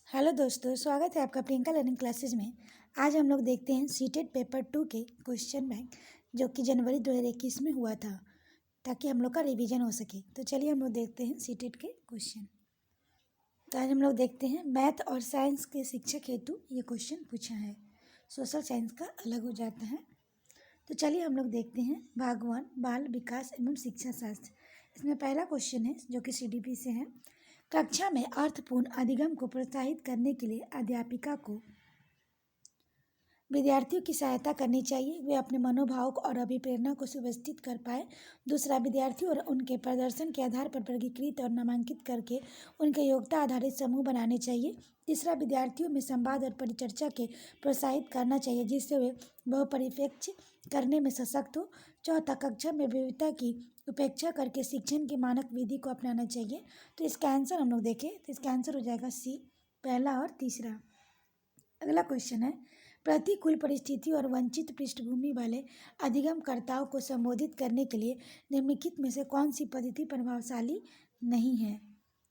Hello दोस्तों, स्वागत है आपका प्रियंका लर्निंग क्लासेज में। आज हम लोग देखते हैं सीटेट पेपर 2 के क्वेश्चन बैंक जो कि जनवरी 2021 में हुआ था, ताकि हम लोग का रिवीजन हो सके। तो चलिए हम लोग देखते हैं सीटेट के क्वेश्चन। तो आज हम लोग देखते हैं मैथ और साइंस के शिक्षक हेतु ये क्वेश्चन पूछा है। सोशल साइंस का अलग हो जाता है। तो चलिए हम लोग देखते हैं भाग 1 बाल विकास एवं शिक्षा शास्त्र। इसमें पहला क्वेश्चन है जो कि CDP से है। कक्षा में अर्थपूर्ण अधिगम को प्रोत्साहित करने के लिए अध्यापिका को विद्यार्थियों की सहायता करनी चाहिए, वे अपने मनोभाव और अभिप्रेरणा को सुव्यवस्थित कर पाए। दूसरा, विद्यार्थियों और उनके प्रदर्शन के आधार पर वर्गीकृत और नामांकित करके उनके योग्यता आधारित समूह बनाने चाहिए। तीसरा, विद्यार्थियों में संवाद और परिचर्चा के प्रोत्साहित करना चाहिए जिससे वे बहुपरिप्रेक्ष्य करने में सशक्त हो। चौथा, कक्षा में विविधता की उपेक्षा करके शिक्षण की मानक विधि को अपनाना चाहिए। तो इसका आंसर हम लोग देखें तो इसका आंसर हो जाएगा सी, पहला और तीसरा। अगला क्वेश्चन है, प्रतिकूल परिस्थिति और वंचित पृष्ठभूमि वाले अधिगमकर्ताओं को संबोधित करने के लिए निम्नलिखित में से कौन सी पद्धति प्रभावशाली नहीं है।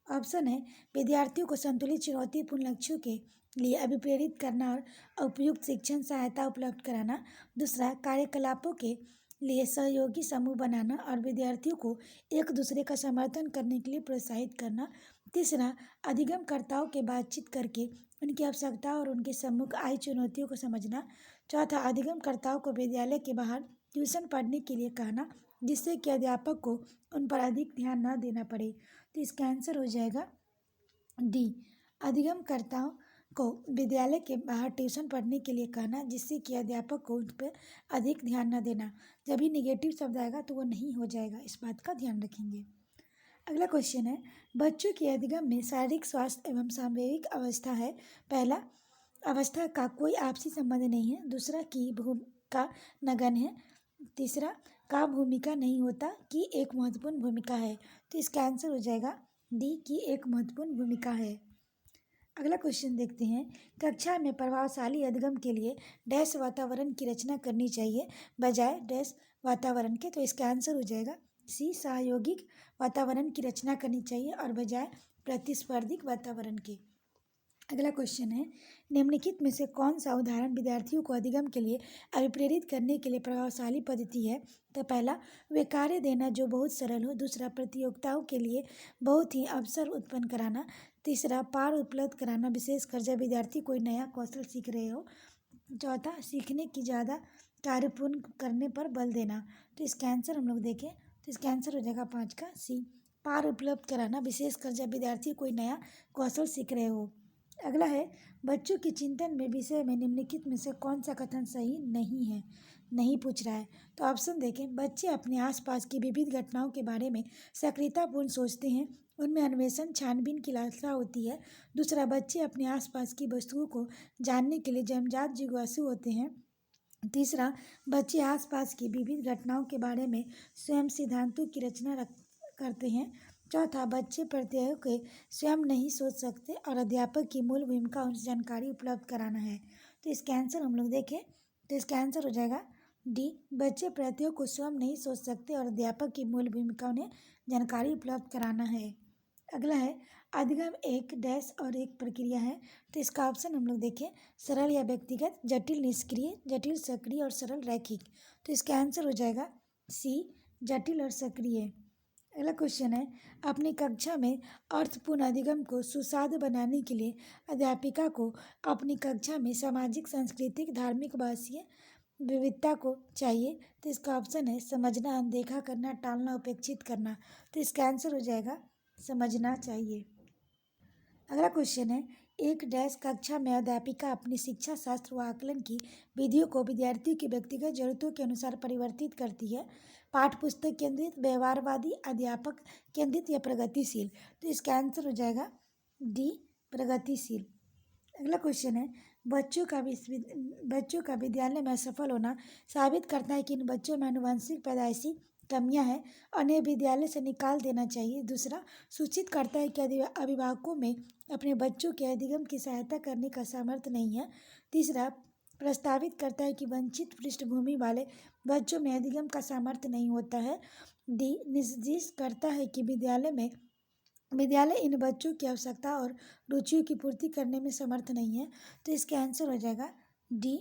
ऑप्शन है, विद्यार्थियों को संतुलित चुनौतीपूर्ण लक्ष्यों के लिए अभिप्रेरित करना और उपयुक्त शिक्षण सहायता उपलब्ध कराना। दूसरा, कार्यकलापों के लिए सहयोगी समूह बनाना और विद्यार्थियों को एक दूसरे का समर्थन करने के लिए प्रोत्साहित करना। तीसरा, अधिगमकर्ताओं के बातचीत करके उनकी आवश्यकताओं और उनके सम्मुख आई चुनौतियों को समझना। चौथा, अधिगमकर्ताओं को विद्यालय के बाहर ट्यूशन पढ़ने के लिए कहना जिससे कि अध्यापक को उन पर अधिक ध्यान न देना पड़े। तो इसका आंसर हो जाएगा डी, अधिगमकर्ताओं को विद्यालय के बाहर ट्यूशन पढ़ने के लिए कहना जिससे कि अध्यापक को उन पर अधिक ध्यान न देना। जब भी निगेटिव शब्द आएगा तो वो नहीं हो जाएगा, इस बात का ध्यान रखेंगे। अगला क्वेश्चन है, बच्चों के अधिगम में शारीरिक स्वास्थ्य एवं सांवेगिक अवस्था है। पहला, अवस्था का कोई आपसी संबंध नहीं है। दूसरा, की भूमिका नगण्य है। तीसरा, का भूमिका नहीं होता की एक महत्वपूर्ण भूमिका है। तो इसका आंसर हो जाएगा डी, की एक महत्वपूर्ण भूमिका है। अगला क्वेश्चन देखते हैं, कक्षा में प्रभावशाली अधिगम के लिए डैश वातावरण की रचना करनी चाहिए बजाय डैश वातावरण के। तो इसका आंसर हो जाएगा सी, सहयोगिक वातावरण की रचना करनी चाहिए और बजाय प्रतिस्पर्धी वातावरण के। अगला क्वेश्चन है, निम्नलिखित में से कौन सा उदाहरण विद्यार्थियों को अधिगम के लिए अभिप्रेरित करने के लिए प्रभावशाली पद्धति है। तो पहला, वे कार्य देना जो बहुत सरल हो। दूसरा, प्रतियोगिताओं के लिए बहुत ही अवसर उत्पन्न कराना। तीसरा, पार उपलब्ध कराना विशेषकर जब विद्यार्थी कोई नया कौशल सीख रहे हो। चौथा, सीखने की ज़्यादा कार्यपूर्ण करने पर बल देना। तो इसका आंसर हम लोग देखें तो इसका आंसर हो जाएगा 5 का सी, पार उपलब्ध कराना विशेषकर जब विद्यार्थी कोई नया कौशल सीख रहे हो। अगला है, बच्चों के चिंतन में विषय में निम्नलिखित में से कौन सा कथन सही नहीं है, नहीं पूछ रहा है। तो ऑप्शन देखें, बच्चे अपने आसपास की विविध घटनाओं के बारे में सक्रियतापूर्ण सोचते हैं, उनमें अन्वेषण छानबीन की लालसा होती है। दूसरा, बच्चे अपने आसपास की वस्तुओं को जानने के लिए जन्मजात जिज्ञासु होते हैं। तीसरा, बच्चे आसपास की विविध घटनाओं के बारे में स्वयं सिद्धांतों की रचना करते हैं। चौथा, बच्चे प्रत्ययों के स्वयं नहीं सोच सकते और अध्यापक की मूल भूमिका उनसे जानकारी उपलब्ध कराना है। तो इसका आंसर हम लोग देखें तो इसका आंसर हो जाएगा डी, बच्चे प्रत्ययों को स्वयं नहीं सोच सकते और अध्यापक की मूल भूमिका उन्हें जानकारी उपलब्ध कराना है। अगला है, अधिगम एक डैश और एक प्रक्रिया है। तो इसका ऑप्शन हम लोग देखें, सरल या व्यक्तिगत, जटिल निष्क्रिय, जटिल सक्रिय और सरल रैखिक। तो इसका आंसर हो जाएगा सी, जटिल और सक्रिय। अगला क्वेश्चन है, अपनी कक्षा में अर्थपूर्ण अधिगम को सुसाध्य बनाने के लिए अध्यापिका को अपनी कक्षा में सामाजिक, सांस्कृतिक, धार्मिक, भाषीय विविधता को चाहिए। तो इसका ऑप्शन है समझना, अनदेखा करना, टालना, उपेक्षित करना। तो इसका आंसर हो जाएगा समझना चाहिए। अगला क्वेश्चन है, एक डैश कक्षा में अध्यापिका अपनी शिक्षा शास्त्र व आकलन की विधियों को विद्यार्थियों की व्यक्तिगत जरूरतों के अनुसार परिवर्तित करती है। पाठ पुस्तक केंद्रित, व्यवहारवादी, अध्यापक केंद्रित या प्रगतिशील। तो इसका आंसर हो जाएगा डी, प्रगतिशील। अगला क्वेश्चन है, बच्चों का विद्यालय में असफल होना साबित करता है कि इन बच्चों में आनुवंशिक पैदाइशी कमियां हैं, उन्हें विद्यालय से निकाल देना चाहिए। दूसरा, सूचित करता है कि अभिभावकों में अपने बच्चों के अधिगम की सहायता करने का सामर्थ्य नहीं है। तीसरा, प्रस्तावित करता है कि वंचित पृष्ठभूमि वाले बच्चों में अधिगम का सामर्थ्य नहीं होता है। डी, निर्देश करता है कि विद्यालय में विद्यालय इन बच्चों की आवश्यकता और रुचियों की पूर्ति करने में समर्थ नहीं है। तो इसका आंसर हो जाएगा डी।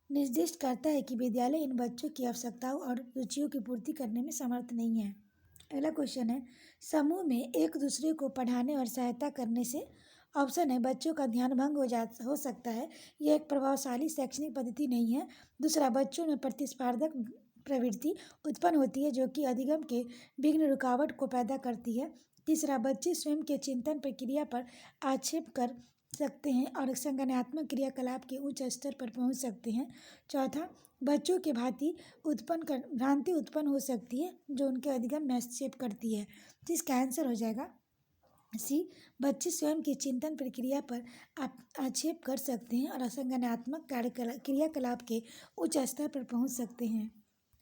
निर्दिष्ट करता है कि विद्यालय इन बच्चों की आवश्यकताओं और रुचियों की पूर्ति करने में समर्थ नहीं है। अगला क्वेश्चन है, समूह में एक दूसरे को पढ़ाने और सहायता करने से ऑप्शन है बच्चों का ध्यान भंग हो सकता है। यह एक प्रभावशाली शैक्षणिक पद्धति नहीं है। दूसरा, बच्चों में प्रतिस्पर्धक प्रवृत्ति उत्पन्न होती है जो कि अधिगम के विघ्न रुकावट को पैदा करती है। तीसरा, बच्चे स्वयं के चिंतन प्रक्रिया पर आक्षेप कर सकते हैं और संज्ञानात्मक क्रियाकलाप के उच्च स्तर पर पहुंच सकते हैं। चौथा, बच्चों के भ्रांति उत्पन्न हो सकती है जो उनके अधिगम में हस्तक्षेप करती है। तो इसका आंसर हो जाएगा सी। बच्चे स्वयं की चिंतन प्रक्रिया पर आक्षेप कर सकते हैं और असंज्ञानात्मक क्रियाकलाप के उच्च स्तर पर पहुंच सकते हैं।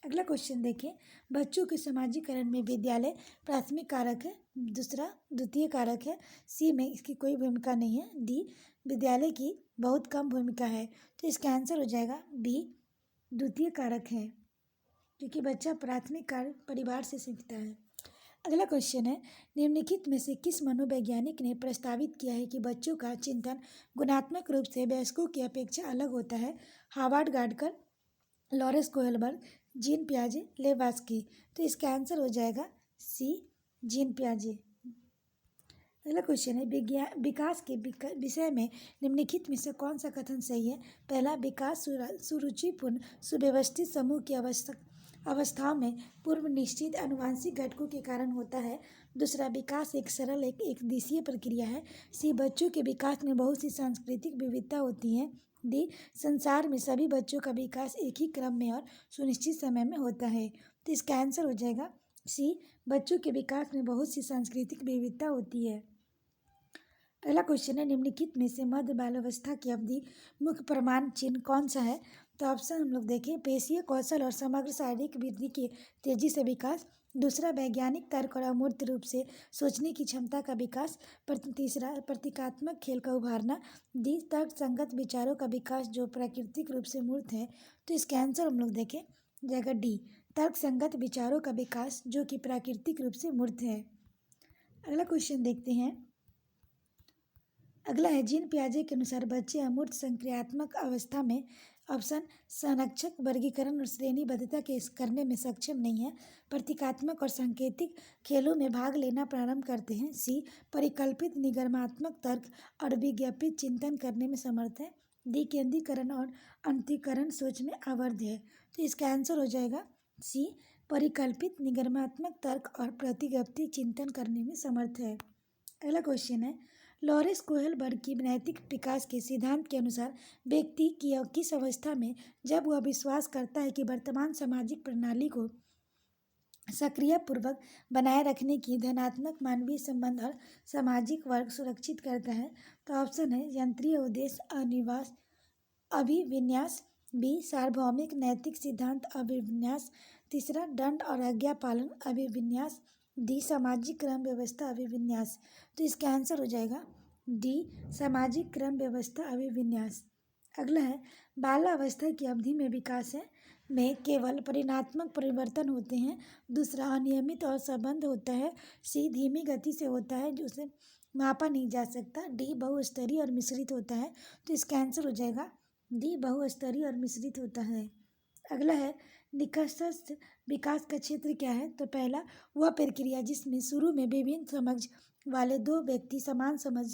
अगला क्वेश्चन देखें, बच्चों के समाजीकरण में विद्यालय प्राथमिक कारक है, दूसरा द्वितीय कारक है, सी में इसकी कोई भूमिका नहीं है, डी विद्यालय की बहुत कम भूमिका है। तो इसका आंसर हो जाएगा बी, द्वितीय कारक है, क्योंकि बच्चा प्राथमिक परिवार से सीखता है। अगला क्वेश्चन है, निम्नलिखित में से किस मनोवैज्ञानिक ने प्रस्तावित किया है कि बच्चों का चिंतन गुणात्मक रूप से वयस्कों की अपेक्षा अलग होता है? Howard Gardner, Lawrence Kohlberg, Jean पियाजे, लेवास्की। तो इसका आंसर हो जाएगा सी, जीन पियाजे। अगला क्वेश्चन है, विकास के विषय में निम्नलिखित में से कौन सा कथन सही है? पहला, विकास सुरुचिपूर्ण सुव्यवस्थित समूह की अवस्थाओं में पूर्व निश्चित आनुवंशिक घटकों के कारण होता है। दूसरा, विकास एक सरल एक दिशीय प्रक्रिया है। सी, बच्चों के विकास में बहुत सी सांस्कृतिक विविधता होती है। डी, संसार में सभी बच्चों का विकास एक ही क्रम में और सुनिश्चित समय में होता है। तो इसका आंसर हो जाएगा सी, बच्चों के विकास में बहुत सी सांस्कृतिक विविधता होती है। अगला क्वेश्चन है, निम्नलिखित में से मध्य बाल्यावस्था की अवधि मुख्य प्रमाण चिन्ह कौन सा है? तो ऑप्शन हम लोग देखें, पेशीय कौशल और समग्र शारीरिक वृद्धि के तेजी से विकास। दूसरा, वैज्ञानिक तर्क और अमूर्त रूप से सोचने की क्षमता का विकास। तीसरा, प्रतीकात्मक खेल का उभारना। डी, तर्क संगत विचारों का विकास जो प्राकृतिक रूप से मूर्त है। तो इसका आंसर हम लोग देखें जाएगा डी, तर्क संगत विचारों का विकास जो कि प्राकृतिक रूप से मूर्त है। अगला क्वेश्चन देखते हैं, अगला है, जीन पियाजे के अनुसार बच्चे अमूर्त संक्रियात्मक अवस्था में ऑप्शन संरक्षक वर्गीकरण और श्रेणीबद्धता के करने में सक्षम नहीं है। प्रतीकात्मक और सांकेतिक खेलों में भाग लेना प्रारंभ करते हैं। सी, परिकल्पित निगमनात्मक तर्क और विज्ञापित चिंतन करने में समर्थ है। डी, केंद्रीकरण और अंतःकरण सोच में आवर्ध है। तो इसका आंसर हो जाएगा सी, परिकल्पित निगमनात्मक तर्क और प्रतिज्ञापित चिंतन करने में समर्थ है। अगला क्वेश्चन है, लॉरेंस कोहलबर्ग की नैतिक विकास के सिद्धांत के अनुसार व्यक्ति की किस अवस्था में जब वह विश्वास करता है कि वर्तमान सामाजिक प्रणाली को सक्रिय पूर्वक बनाए रखने की धनात्मक मानवीय संबंध और सामाजिक वर्ग सुरक्षित करता है? तो ऑप्शन है, यंत्रीय उद्देश्य अभिविन्यास। बी, सार्वभौमिक नैतिक सिद्धांत अभिविन्यास। तीसरा, दंड और आज्ञा पालन अभिविन्यास। डी, सामाजिक क्रम व्यवस्था अभिविन्यास। तो इसका आंसर हो जाएगा डी, सामाजिक क्रम व्यवस्था अभिविन्यास। अगला है, बाल्यावस्था की अवधि में विकास में केवल परिणात्मक परिवर्तन होते हैं। दूसरा, अनियमित और संबंध होता है। सी, धीमी गति से होता है जिसे मापा नहीं जा सकता। डी, बहुस्तरीय और मिश्रित होता है। तो इसका आंसर हो जाएगा डी, बहुस्तरीय और मिश्रित होता है। अगला है, निकटस्थ विकास का क्षेत्र क्या है? तो पहला, वह प्रक्रिया जिसमें शुरू में विभिन्न समझ वाले दो व्यक्ति समान समझ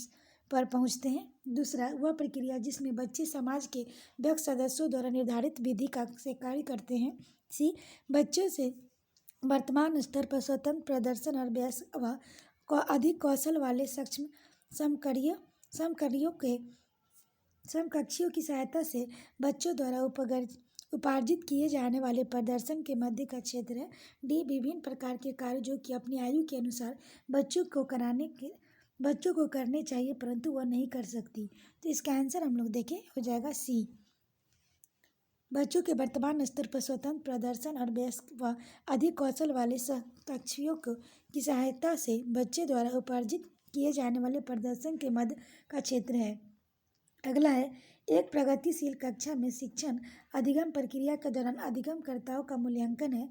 पर पहुंचते हैं। दूसरा, वह प्रक्रिया जिसमें बच्चे समाज के व्यक्ति सदस्यों द्वारा निर्धारित विधि का से कार्य करते हैं। सी, बच्चों से वर्तमान स्तर पर स्वतंत्र प्रदर्शन और वयस्क व अधिक कौशल वाले सक्षम समकक्षियों की सहायता से बच्चों द्वारा उपार्जित किए जाने वाले प्रदर्शन के मध्य का क्षेत्र है। डी, विभिन्न प्रकार के कार्य जो कि अपनी आयु के अनुसार बच्चों को करने चाहिए परंतु वह नहीं कर सकती। तो इसका आंसर हम लोग देखें हो जाएगा सी, बच्चों के वर्तमान स्तर पर स्वतंत्र प्रदर्शन और वयस्क व अधिक कौशल वाले सहकक्षियों की सहायता से बच्चे द्वारा उपार्जित किए जाने वाले प्रदर्शन के मध्य का क्षेत्र है। अगला है, एक प्रगतिशील कक्षा में शिक्षण अधिगम प्रक्रिया के दौरान अधिगमकर्ताओं का मूल्यांकन है।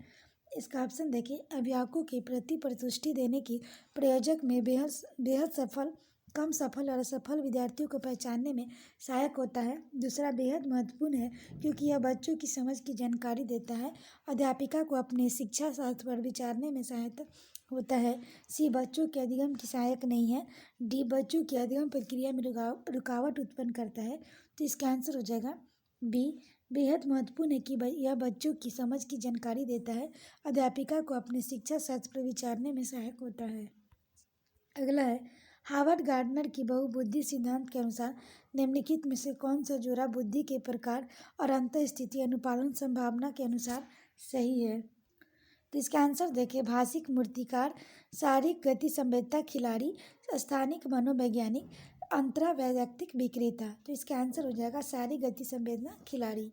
इसका ऑप्शन देखिए, अभिभावकों के प्रति प्रतुष्टि देने की प्रयोजक में बेहद बेहद सफल, कम सफल और असफल विद्यार्थियों को पहचानने में सहायक होता है। दूसरा बेहद महत्वपूर्ण है क्योंकि यह बच्चों की समझ की जानकारी देता है। अध्यापिका को अपने शिक्षा शास्त्र पर विचारने में सहायता होता है। सी, बच्चों के अधिगम की सहायक नहीं है। डी, बच्चों की अधिगम प्रक्रिया में रुकावट उत्पन्न करता है। तो इसका आंसर हो जाएगा बी, बेहद महत्वपूर्ण है कि यह बच्चों की समझ की जानकारी देता है। अध्यापिका को अपने शिक्षा शास्त्र पर विचारने में सहायक होता है। अगला है, हार्वर्ड गार्डनर की बहुबुद्धि सिद्धांत के अनुसार निम्नलिखित में से कौन सा जोड़ा बुद्धि के प्रकार और अंतःस्थिति अनुपालन संभावना के अनुसार सही है। तो इसका आंसर देखिए, भाषिक मूर्तिकार, शारीरिक गति संवेदता खिलाड़ी, स्थानिक मनोवैज्ञानिक, अंतरावैयक्तिक विक्रेता। तो इसका आंसर हो जाएगा शारीरिक गति संवेदना खिलाड़ी।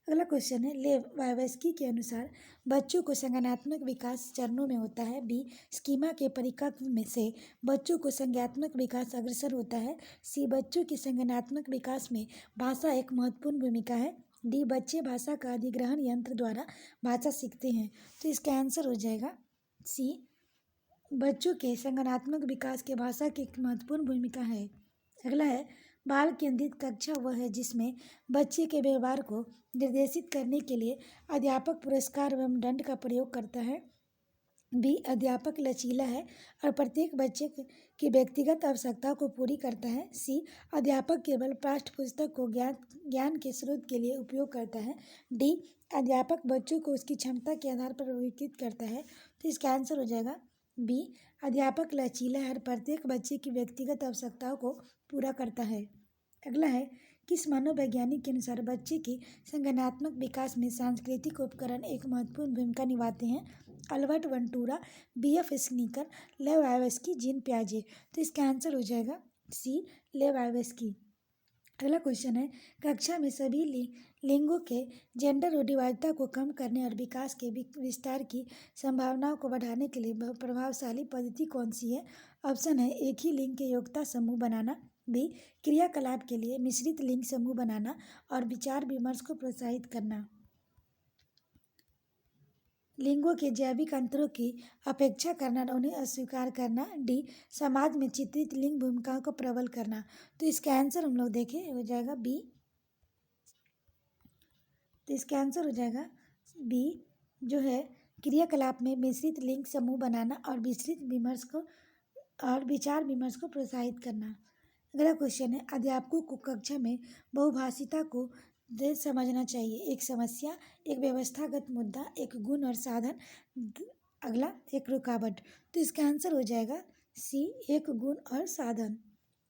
अगला क्वेश्चन है, लेव वाइवेस्की के अनुसार बच्चों को संज्ञानात्मक विकास चरणों में होता है। बी, स्कीमा के परिपक्व में से बच्चों को संज्ञानात्मक विकास अग्रसर होता है। सी, बच्चों के संज्ञानात्मक विकास में भाषा एक महत्वपूर्ण भूमिका है। डी, बच्चे भाषा का अधिग्रहण यंत्र द्वारा भाषा सीखते हैं। तो इसका आंसर हो जाएगा सी, बच्चों के संज्ञानात्मक विकास के भाषा की एक महत्वपूर्ण भूमिका है। अगला है, बाल केंद्रित कक्षा वह है जिसमें बच्चे के व्यवहार को निर्देशित करने के लिए अध्यापक पुरस्कार एवं दंड का प्रयोग करता है। बी, अध्यापक लचीला है और प्रत्येक बच्चे की व्यक्तिगत आवश्यकताओं को पूरी करता है। सी, अध्यापक केवल पाठ्य पुस्तक को ज्ञान के स्रोत के लिए उपयोग करता है। डी, अध्यापक बच्चों को उसकी क्षमता के आधार पर वर्गीकृत करता है। तो इसका आंसर हो जाएगा बी, अध्यापक लचीला है और प्रत्येक बच्चे की व्यक्तिगत आवश्यकताओं को पूरा करता है। अगला है, किस मनोवैज्ञानिक के अनुसार बच्चे के संज्ञानात्मक विकास में सांस्कृतिक उपकरण एक महत्वपूर्ण भूमिका निभाते हैं। Albert बंटूरा, BF. स्किनर, लेव वाइवेस्की, जीन पियाजे। तो इसका आंसर हो जाएगा सी, लेव वाइवेस्की। अगला क्वेश्चन है, कक्षा में सभी लिंगों के जेंडर रूढ़िवादिता को कम करने और विकास के विस्तार की संभावनाओं को बढ़ाने के लिए प्रभावशाली पद्धति कौन सी है। ऑप्शन है, एक ही लिंग के योग्यता समूह बनाना। बी, क्रियाकलाप के लिए मिश्रित लिंग समूह बनाना और विचार विमर्श को प्रोत्साहित करना। लिंगों के जैविक अंतरों की अपेक्षा करना और उन्हें अस्वीकार करना। डी, समाज में चित्रित लिंग भूमिकाओं को प्रबल करना। तो इसका आंसर हम लोग देखें हो जाएगा बी। तो इसका आंसर हो जाएगा बी, जो है क्रियाकलाप में मिश्रित लिंग समूह बनाना और विस्तृत विमर्श को और विचार विमर्श को प्रोत्साहित करना। अगला क्वेश्चन है, अध्यापकों को कक्षा में बहुभाषिता को समझना चाहिए। एक समस्या, एक व्यवस्थागत मुद्दा, एक गुण और साधन। अगला, एक रुकावट। तो इसका आंसर हो जाएगा सी, एक गुण और साधन।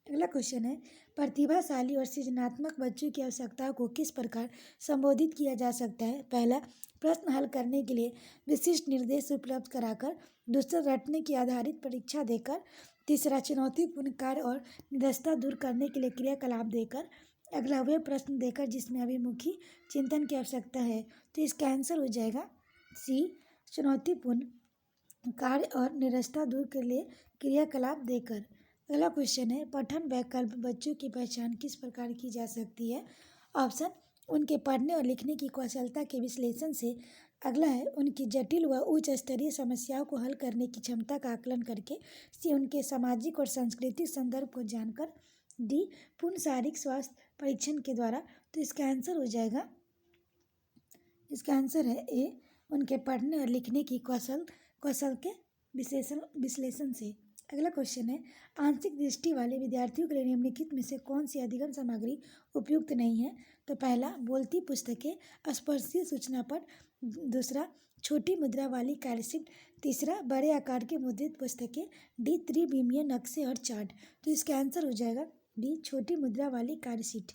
अगला क्वेश्चन है, प्रतिभाशाली और सृजनात्मक बच्चों की आवश्यकताओं को किस प्रकार संबोधित किया जा सकता है। पहला, प्रश्न हल करने के लिए विशिष्ट निर्देश उपलब्ध कराकर। दूसरा, रटने की आधारित परीक्षा देकर। तीसरा, चुनौतीपूर्ण कार्य और निरस्ता दूर करने के लिए क्रियाकलाप देकर। अगला, वे प्रश्न देकर जिसमें अभिमुखी चिंतन की आवश्यकता है। तो इसका आंसर हो जाएगा सी, चुनौतीपूर्ण कार्य और निरस्ता दूर के लिए क्रियाकलाप देकर। अगला क्वेश्चन है, पठन वैकल्प बच्चों की पहचान किस प्रकार की जा सकती है। ऑप्शन, उनके पढ़ने और लिखने की कौशलता के विश्लेषण से। अगला है, उनकी जटिल व उच्च स्तरीय समस्याओं को हल करने की क्षमता का आकलन करके। सी, उनके सामाजिक और सांस्कृतिक संदर्भ को जानकर। डी, पूर्ण शारीरिक स्वास्थ्य परीक्षण के द्वारा। तो इसका आंसर हो जाएगा, इसका आंसर है ए, उनके पढ़ने और लिखने की कौशल के विश्लेषण से। अगला क्वेश्चन है, आंशिक दृष्टि वाले विद्यार्थियों के लिए निम्नलिखित में से कौन सी अधिगम सामग्री उपयुक्त नहीं है। तो पहला, बोलती पुस्तकें, स्पर्शीय सूचना पट। दूसरा, छोटी मुद्रा वाली कार्यशीट। तीसरा, बड़े आकार की मुद्रित पुस्तकें। डी, त्रिविमीय नक्शे और चार्ट। तो इसका आंसर हो जाएगा डी, छोटी मुद्रा वाली कार्यशीट।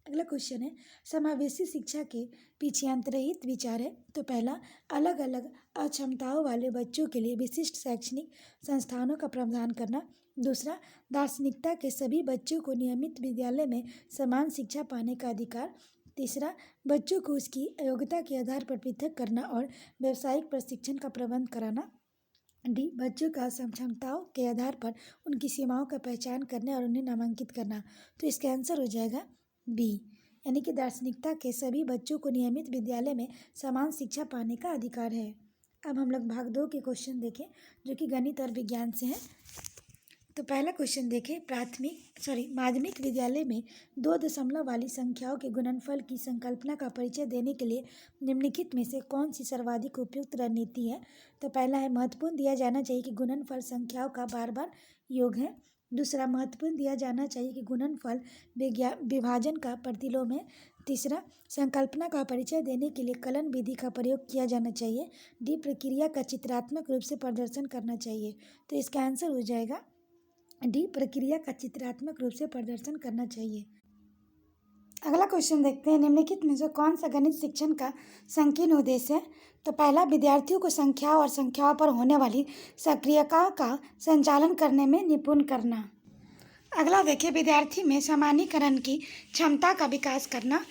अगला क्वेश्चन है, समावेशी शिक्षा के पीछे अंतर्निहित विचार है। तो पहला, अलग अलग अक्षमताओं वाले बच्चों के लिए विशिष्ट शैक्षणिक संस्थानों का प्रावधान करना। दूसरा, दार्शनिकता के सभी बच्चों को नियमित विद्यालय में समान शिक्षा पाने का अधिकार। तीसरा, बच्चों को उसकी योग्यता के आधार पर पृथक करना और व्यावसायिक प्रशिक्षण का प्रबंध कराना। डी, बच्चों का क्षमताओं के आधार पर उनकी सीमाओं का पहचान करने और उन्हें नामांकित करना। तो इसका आंसर हो जाएगा बी, यानी कि दार्शनिकता के सभी बच्चों को नियमित विद्यालय में समान शिक्षा पाने का अधिकार है। अब हम लोग भाग 2 के क्वेश्चन देखें जो कि गणित और विज्ञान से हैं। तो पहला क्वेश्चन देखें, माध्यमिक विद्यालय में 2 दशमलव वाली संख्याओं के गुणनफल की संकल्पना का परिचय देने के लिए निम्नलिखित में से कौन सी सर्वाधिक उपयुक्त रणनीति है। तो पहला है, महत्वपूर्ण दिया जाना चाहिए कि गुणनफल संख्याओं का बार बार योग है। दूसरा, महत्वपूर्ण दिया जाना चाहिए कि गुणनफल विभाजन का प्रतिलोम है। तीसरा, संकल्पना का परिचय देने के लिए कलन विधि का प्रयोग किया जाना चाहिए। डी, प्रक्रिया का चित्रात्मक रूप से प्रदर्शन करना चाहिए। तो इसका आंसर हो जाएगा डी, प्रक्रिया का चित्रात्मक रूप से प्रदर्शन करना चाहिए। अगला क्वेश्चन देखते हैं, निम्नलिखित में से कौन सा गणित शिक्षण का संकीर्ण उद्देश्य है। तो पहला, विद्यार्थियों को संख्याओं और संख्याओं पर होने वाली सक्रियता का संचालन करने में निपुण करना। अगला देखिए, विद्यार्थी में सामान्यीकरण की क्षमता का विकास करना।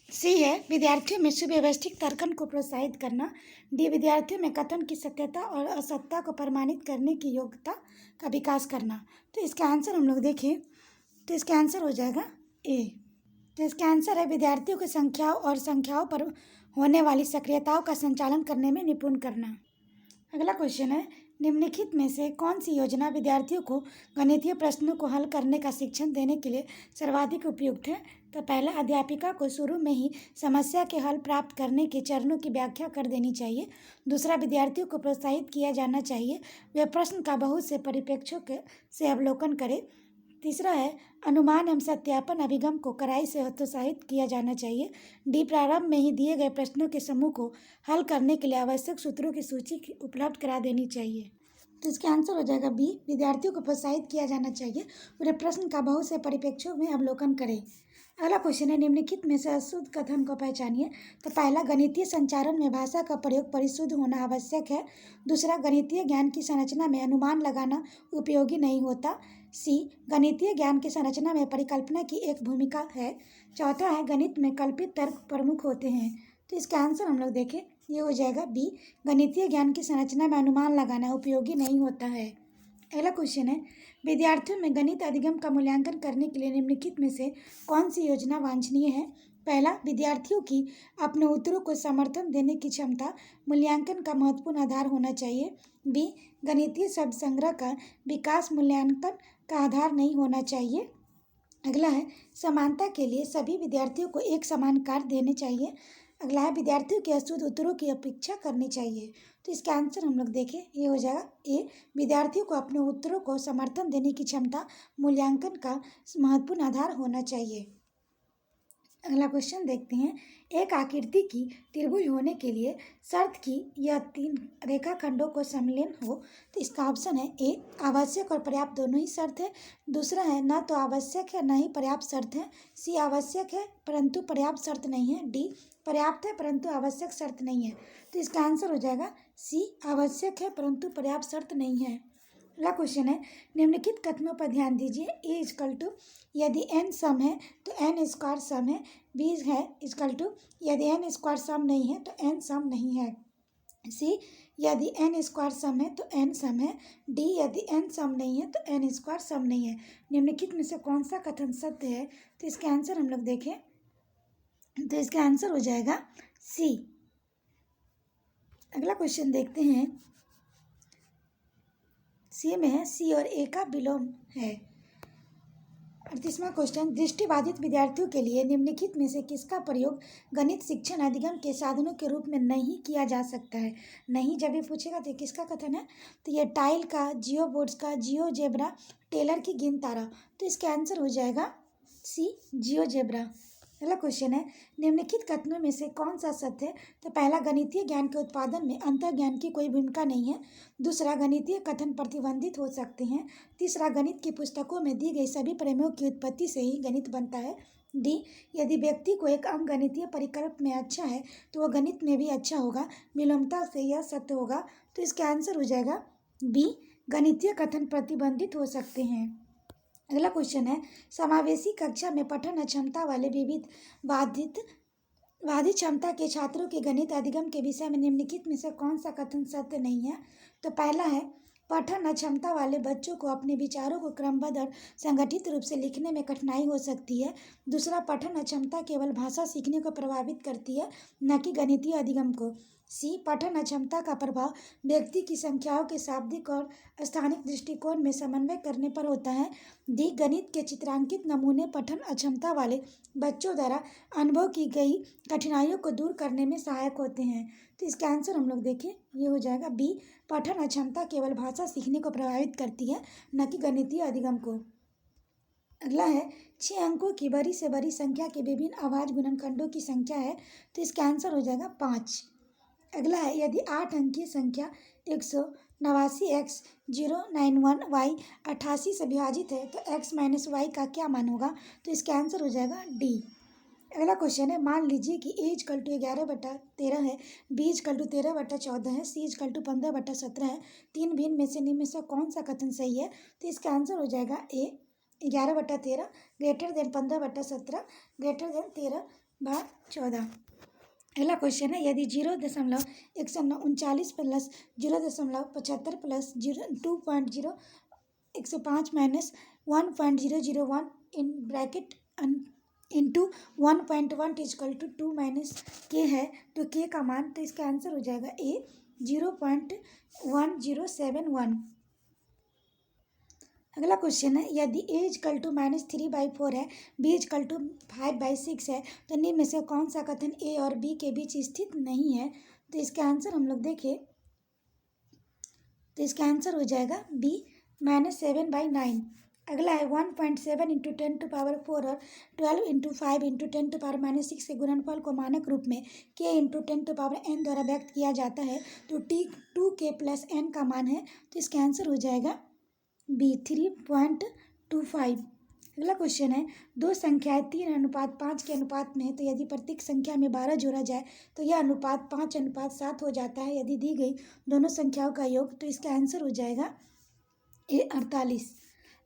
सी है, विद्यार्थियों में सुव्यवस्थित तर्कन को प्रोत्साहित करना। डी, विद्यार्थियों में कथन की सत्यता और असत्यता को प्रमाणित करने की योग्यता का विकास करना। तो इसका आंसर हम लोग देखें तो इसका आंसर हो जाएगा ए। तो इसका आंसर है, विद्यार्थियों को संख्याओं और संख्याओं पर होने वाली सक्रियताओं का संचालन करने में निपुण करना। अगला क्वेश्चन है, निम्नलिखित में से कौन सी योजना विद्यार्थियों को गणितीय प्रश्नों को हल करने का शिक्षण देने के लिए सर्वाधिक उपयुक्त है। तो पहला, अध्यापिका को शुरू में ही समस्या के हल प्राप्त करने के चरणों की व्याख्या कर देनी चाहिए। दूसरा, विद्यार्थियों को प्रोत्साहित किया जाना चाहिए वे प्रश्न का बहुत से परिप्रेक्ष्यों से अवलोकन करें। तीसरा है, अनुमान एवं सत्यापन अभिगम को कड़ाई से हतोत्साहित किया जाना चाहिए। डी, प्रारंभ में ही दिए गए प्रश्नों के समूह को हल करने के लिए आवश्यक सूत्रों की सूची उपलब्ध करा देनी चाहिए। तो इसका आंसर हो जाएगा बी, विद्यार्थियों को प्रोत्साहित किया जाना चाहिए वे प्रश्न का बहुत से परिप्रेक्ष्यों में अवलोकन करें। अगला क्वेश्चन है, निम्नलिखित में से अशुद्ध कथन को पहचानिए। तो पहला, गणितीय संचारण में भाषा का प्रयोग परिशुद्ध होना आवश्यक है। दूसरा, गणितीय ज्ञान की संरचना में अनुमान लगाना उपयोगी नहीं होता। सी, गणितीय ज्ञान की संरचना में परिकल्पना की एक भूमिका है। चौथा है, गणित में कल्पित तर्क प्रमुख होते हैं। तो इसका आंसर हम लोग देखें, ये हो जाएगा बी, गणितीय ज्ञान की संरचना में अनुमान लगाना उपयोगी नहीं होता है। अगला क्वेश्चन है, विद्यार्थियों में गणित अधिगम का मूल्यांकन करने के लिए निम्नलिखित में से कौन सी योजना वांछनीय है। पहला, विद्यार्थियों की अपने उत्तरों को समर्थन देने की क्षमता मूल्यांकन का महत्वपूर्ण आधार होना चाहिए। बी, गणितीय शब्द संग्रह का विकास मूल्यांकन का आधार नहीं होना चाहिए। अगला है, समानता के लिए सभी विद्यार्थियों को एक समान कार्य देने चाहिए। अगला है, विद्यार्थियों के अशुद्ध उत्तरों की अपेक्षा करनी चाहिए। तो इसका आंसर हम लोग देखें, ये हो जाएगा ए, विद्यार्थियों को अपने उत्तरों को समर्थन देने की क्षमता मूल्यांकन का महत्वपूर्ण आधार होना चाहिए। अगला क्वेश्चन देखते हैं, एक आकृति की त्रिभुज होने के लिए शर्त की यह 3 रेखाखंडों को सममिलन हो। तो इसका ऑप्शन है ए, आवश्यक और पर्याप्त दोनों ही शर्त है। दूसरा है, न तो आवश्यक है न ही पर्याप्त शर्त है। सी, आवश्यक है परंतु पर्याप्त शर्त नहीं है। डी, पर्याप्त है परंतु आवश्यक शर्त नहीं है। तो इसका आंसर हो जाएगा सी, आवश्यक है परंतु पर्याप्त शर्त नहीं है। अगला क्वेश्चन है, निम्नलिखित कथनों पर ध्यान दीजिए। ए इजकल टू, यदि एन सम है तो एन स्क्वायर सम है। बी है इजकल टू, यदि एन स्क्वायर सम नहीं है तो एन सम नहीं है। सी, यदि एन स्क्वायर सम है तो एन सम है। डी, यदि एन सम नहीं है तो एन स्क्वायर सम नहीं है। निम्नलिखित में से कौन सा कथन सत्य है। तो इसका आंसर हम लोग देखें तो इसका आंसर हो जाएगा सी। अगला क्वेश्चन देखते हैं, सी में है सी और ए का विलोम है। 38वां क्वेश्चन, दृष्टिबाधित विद्यार्थियों के लिए निम्नलिखित में से किसका प्रयोग गणित शिक्षण अधिगम के साधनों के रूप में नहीं किया जा सकता है। नहीं जब ये पूछेगा तो किसका कथन है। तो ये टाइल का, जियो बोर्ड्स का, जियो जेब्रा, टेलर की गेंद तारा। तो इसका आंसर हो जाएगा सी, जियो जेब्रा। अगला क्वेश्चन है, निम्नलिखित कथनों में से कौन सा सत्य है। तो पहला, गणितीय ज्ञान के उत्पादन में अंतर्ज्ञान की कोई भूमिका नहीं है। दूसरा, गणितीय कथन प्रतिबंधित हो सकते हैं। तीसरा, गणित की पुस्तकों में दी गई सभी प्रमेयों की उत्पत्ति से ही गणित बनता है। डी, यदि व्यक्ति को एक अंग गणितीय परिकल्प में अच्छा है तो वह गणित में भी अच्छा होगा। विलोमता से यह सत्य होगा। तो इसका आंसर हो जाएगा बी, गणितीय कथन प्रतिबंधित हो सकते हैं। अगला क्वेश्चन है, समावेशी कक्षा में पठन अक्षमता वाले विविध बाधित क्षमता के छात्रों के गणित अधिगम के विषय में निम्नलिखित में से कौन सा कथन सत्य नहीं है। तो पहला है, पठन अक्षमता वाले बच्चों को अपने विचारों को क्रमबद्ध और संगठित रूप से लिखने में कठिनाई हो सकती है। दूसरा, पठन अक्षमता केवल भाषा सीखने को प्रभावित करती है न कि गणितीय अधिगम को। सी पठन अक्षमता का प्रभाव व्यक्ति की संख्याओं के शाब्दिक और स्थानिक दृष्टिकोण में समन्वय करने पर होता है। डी गणित के चित्रांकित नमूने पठन अक्षमता वाले बच्चों द्वारा अनुभव की गई कठिनाइयों को दूर करने में सहायक होते हैं। तो इसका आंसर हम लोग देखें, ये हो जाएगा बी। पठन अक्षमता केवल भाषा सीखने को प्रभावित करती है, न कि गणितीय अधिगम को। अगला है 6 अंकों की बड़ी से बड़ी संख्या के विभिन्न आवाज गुणनखंडों की संख्या है, तो इसका आंसर हो जाएगा 5। अगला है यदि 8 अंकीय संख्या 189x091y 88 से विभाजित है तो x माइनस वाई का क्या मान होगा, तो इसका आंसर हो जाएगा डी। अगला क्वेश्चन है मान लीजिए कि a इक्वल टू 11/13 है, b इक्वल टू 13/14 है, c इक्वल टू 15/17 है। तीन भिन्न में से निम्न में से कौन सा कथन सही है, तो इसका आंसर हो जाएगा A 11/13 greater than 15/17 greater than 13/14। अगला क्वेश्चन है यदि 0.139 plus 0.75 plus 2.0 105 minus 1.001 in bracket into 1.1 equal to 2 minus k है, तो के का मान, तो इसका आंसर हो जाएगा ए 0.1071। अगला क्वेश्चन है यदि a इक्वल टू -3/4 है, b इक्वल टू 5/6 है, तो निम्न में से कौन सा कथन a और b के बीच स्थित नहीं है, तो इसका आंसर हम लोग देखें, तो इसका आंसर हो जाएगा b -7/9। अगला है 1.7 इंटू 10⁴ और 12 इंटू 5 इंटू 10⁻⁻6 के गुणनफल को मानक रूप में k इंटू 10⁻n द्वारा व्यक्त किया जाता है, तो t 2k प्लस n का मान है, तो इसका आंसर हो जाएगा बी 3.25। अगला क्वेश्चन है दो संख्याएं 3:5 के अनुपात में है, तो यदि प्रत्येक संख्या में 12 जोड़ा जाए तो यह अनुपात 5:7 हो जाता है यदि दी गई दोनों संख्याओं का योग, तो इसका आंसर हो जाएगा ए 48।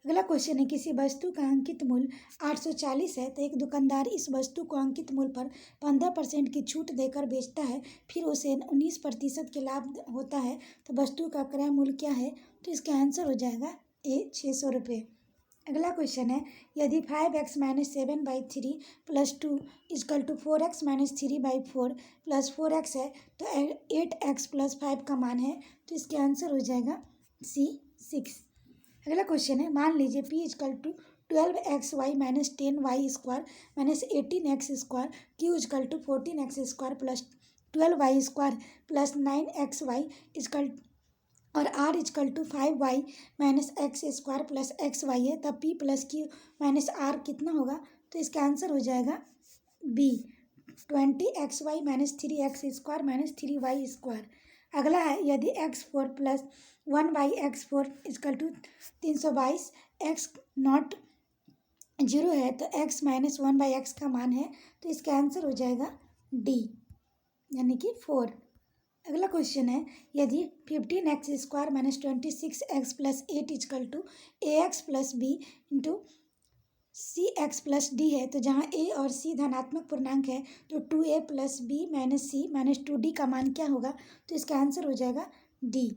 अगला क्वेश्चन है किसी वस्तु का अंकित मूल्य 840 है, तो एक दुकानदार इस वस्तु को अंकित मूल्य पर 15% की छूट देकर बेचता है, फिर उसे 19% के लाभ होता है, तो वस्तु का क्रय मूल्य क्या है, तो इसका आंसर हो जाएगा ए 600 रुपये। अगला क्वेश्चन है यदि 5x - 7/3 plus 2 equal to 4x - 3/4 plus 4x है, तो 8x प्लस 5 का मान है, तो इसके आंसर हो जाएगा सी 6। अगला क्वेश्चन है मान लीजिए p equal to 12xy - 10y² - 18x² q equal to 14x² plus 12y² plus 9xy equal और r equal to 5y - x² plus xy है, तब p plus q minus r कितना होगा, तो इसका आंसर हो जाएगा b 20xy - 3x² - 3y²। अगला है यदि x4 plus 1/x4 equal to 322 x not 0 है, तो x माइनस 1/x का मान है, तो इसका आंसर हो जाएगा डी यानी कि 4। अगला क्वेश्चन है यदि 15x² - 26x plus 8 equal to ax plus b into cx plus d है, तो जहाँ a और c धनात्मक पूर्णांक है तो 2a plus b minus c minus 2d का मान क्या होगा, तो इसका आंसर हो जाएगा d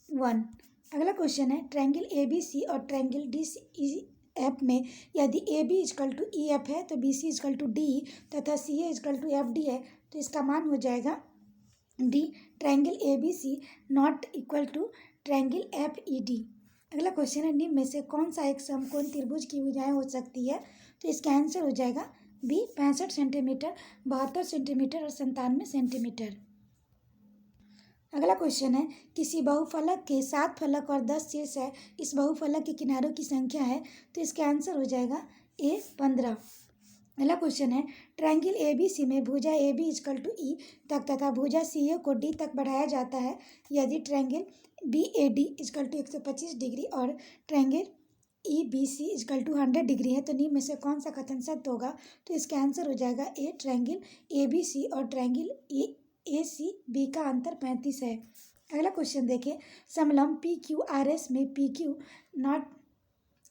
1। अगला क्वेश्चन है ट्रायंगल ABC और ट्रायंगल DCF में यदि AB इक्वल टू EF है तो BC इक्वल टू DE तथा CA इक्वल टू FD है, तो इसका मान हो जाएगा D triangle ABC not equal to triangle FED। अगला क्वेश्चन है निम्न में से कौन सा एक समकोण त्रिभुज की भुजाएं हो सकती है, तो इसका आंसर हो जाएगा बी 65 सेंटीमीटर 72 सेंटीमीटर और 97 सेंटीमीटर। अगला क्वेश्चन है किसी बहुफलक के 7 फलक और 10 शीर्ष है, इस बहुफलक के किनारों की संख्या है, तो इसका आंसर हो जाएगा ए 15। अगला क्वेश्चन है ट्रायंगल ABC में भुजा AB इक्वल टू ई तक तथा भुजा CA को D तक बढ़ाया जाता है यदि triangle BAD equal to 125 degree और triangle EBC equal to 100 degree है, तो निम्न में से कौन सा कथन सत्य होगा, तो इसका आंसर हो जाएगा ए ट्रायंगल ABC और ट्रायंगल ACB का अंतर 35 है। अगला क्वेश्चन देखिए समलंब PQRS में PQ not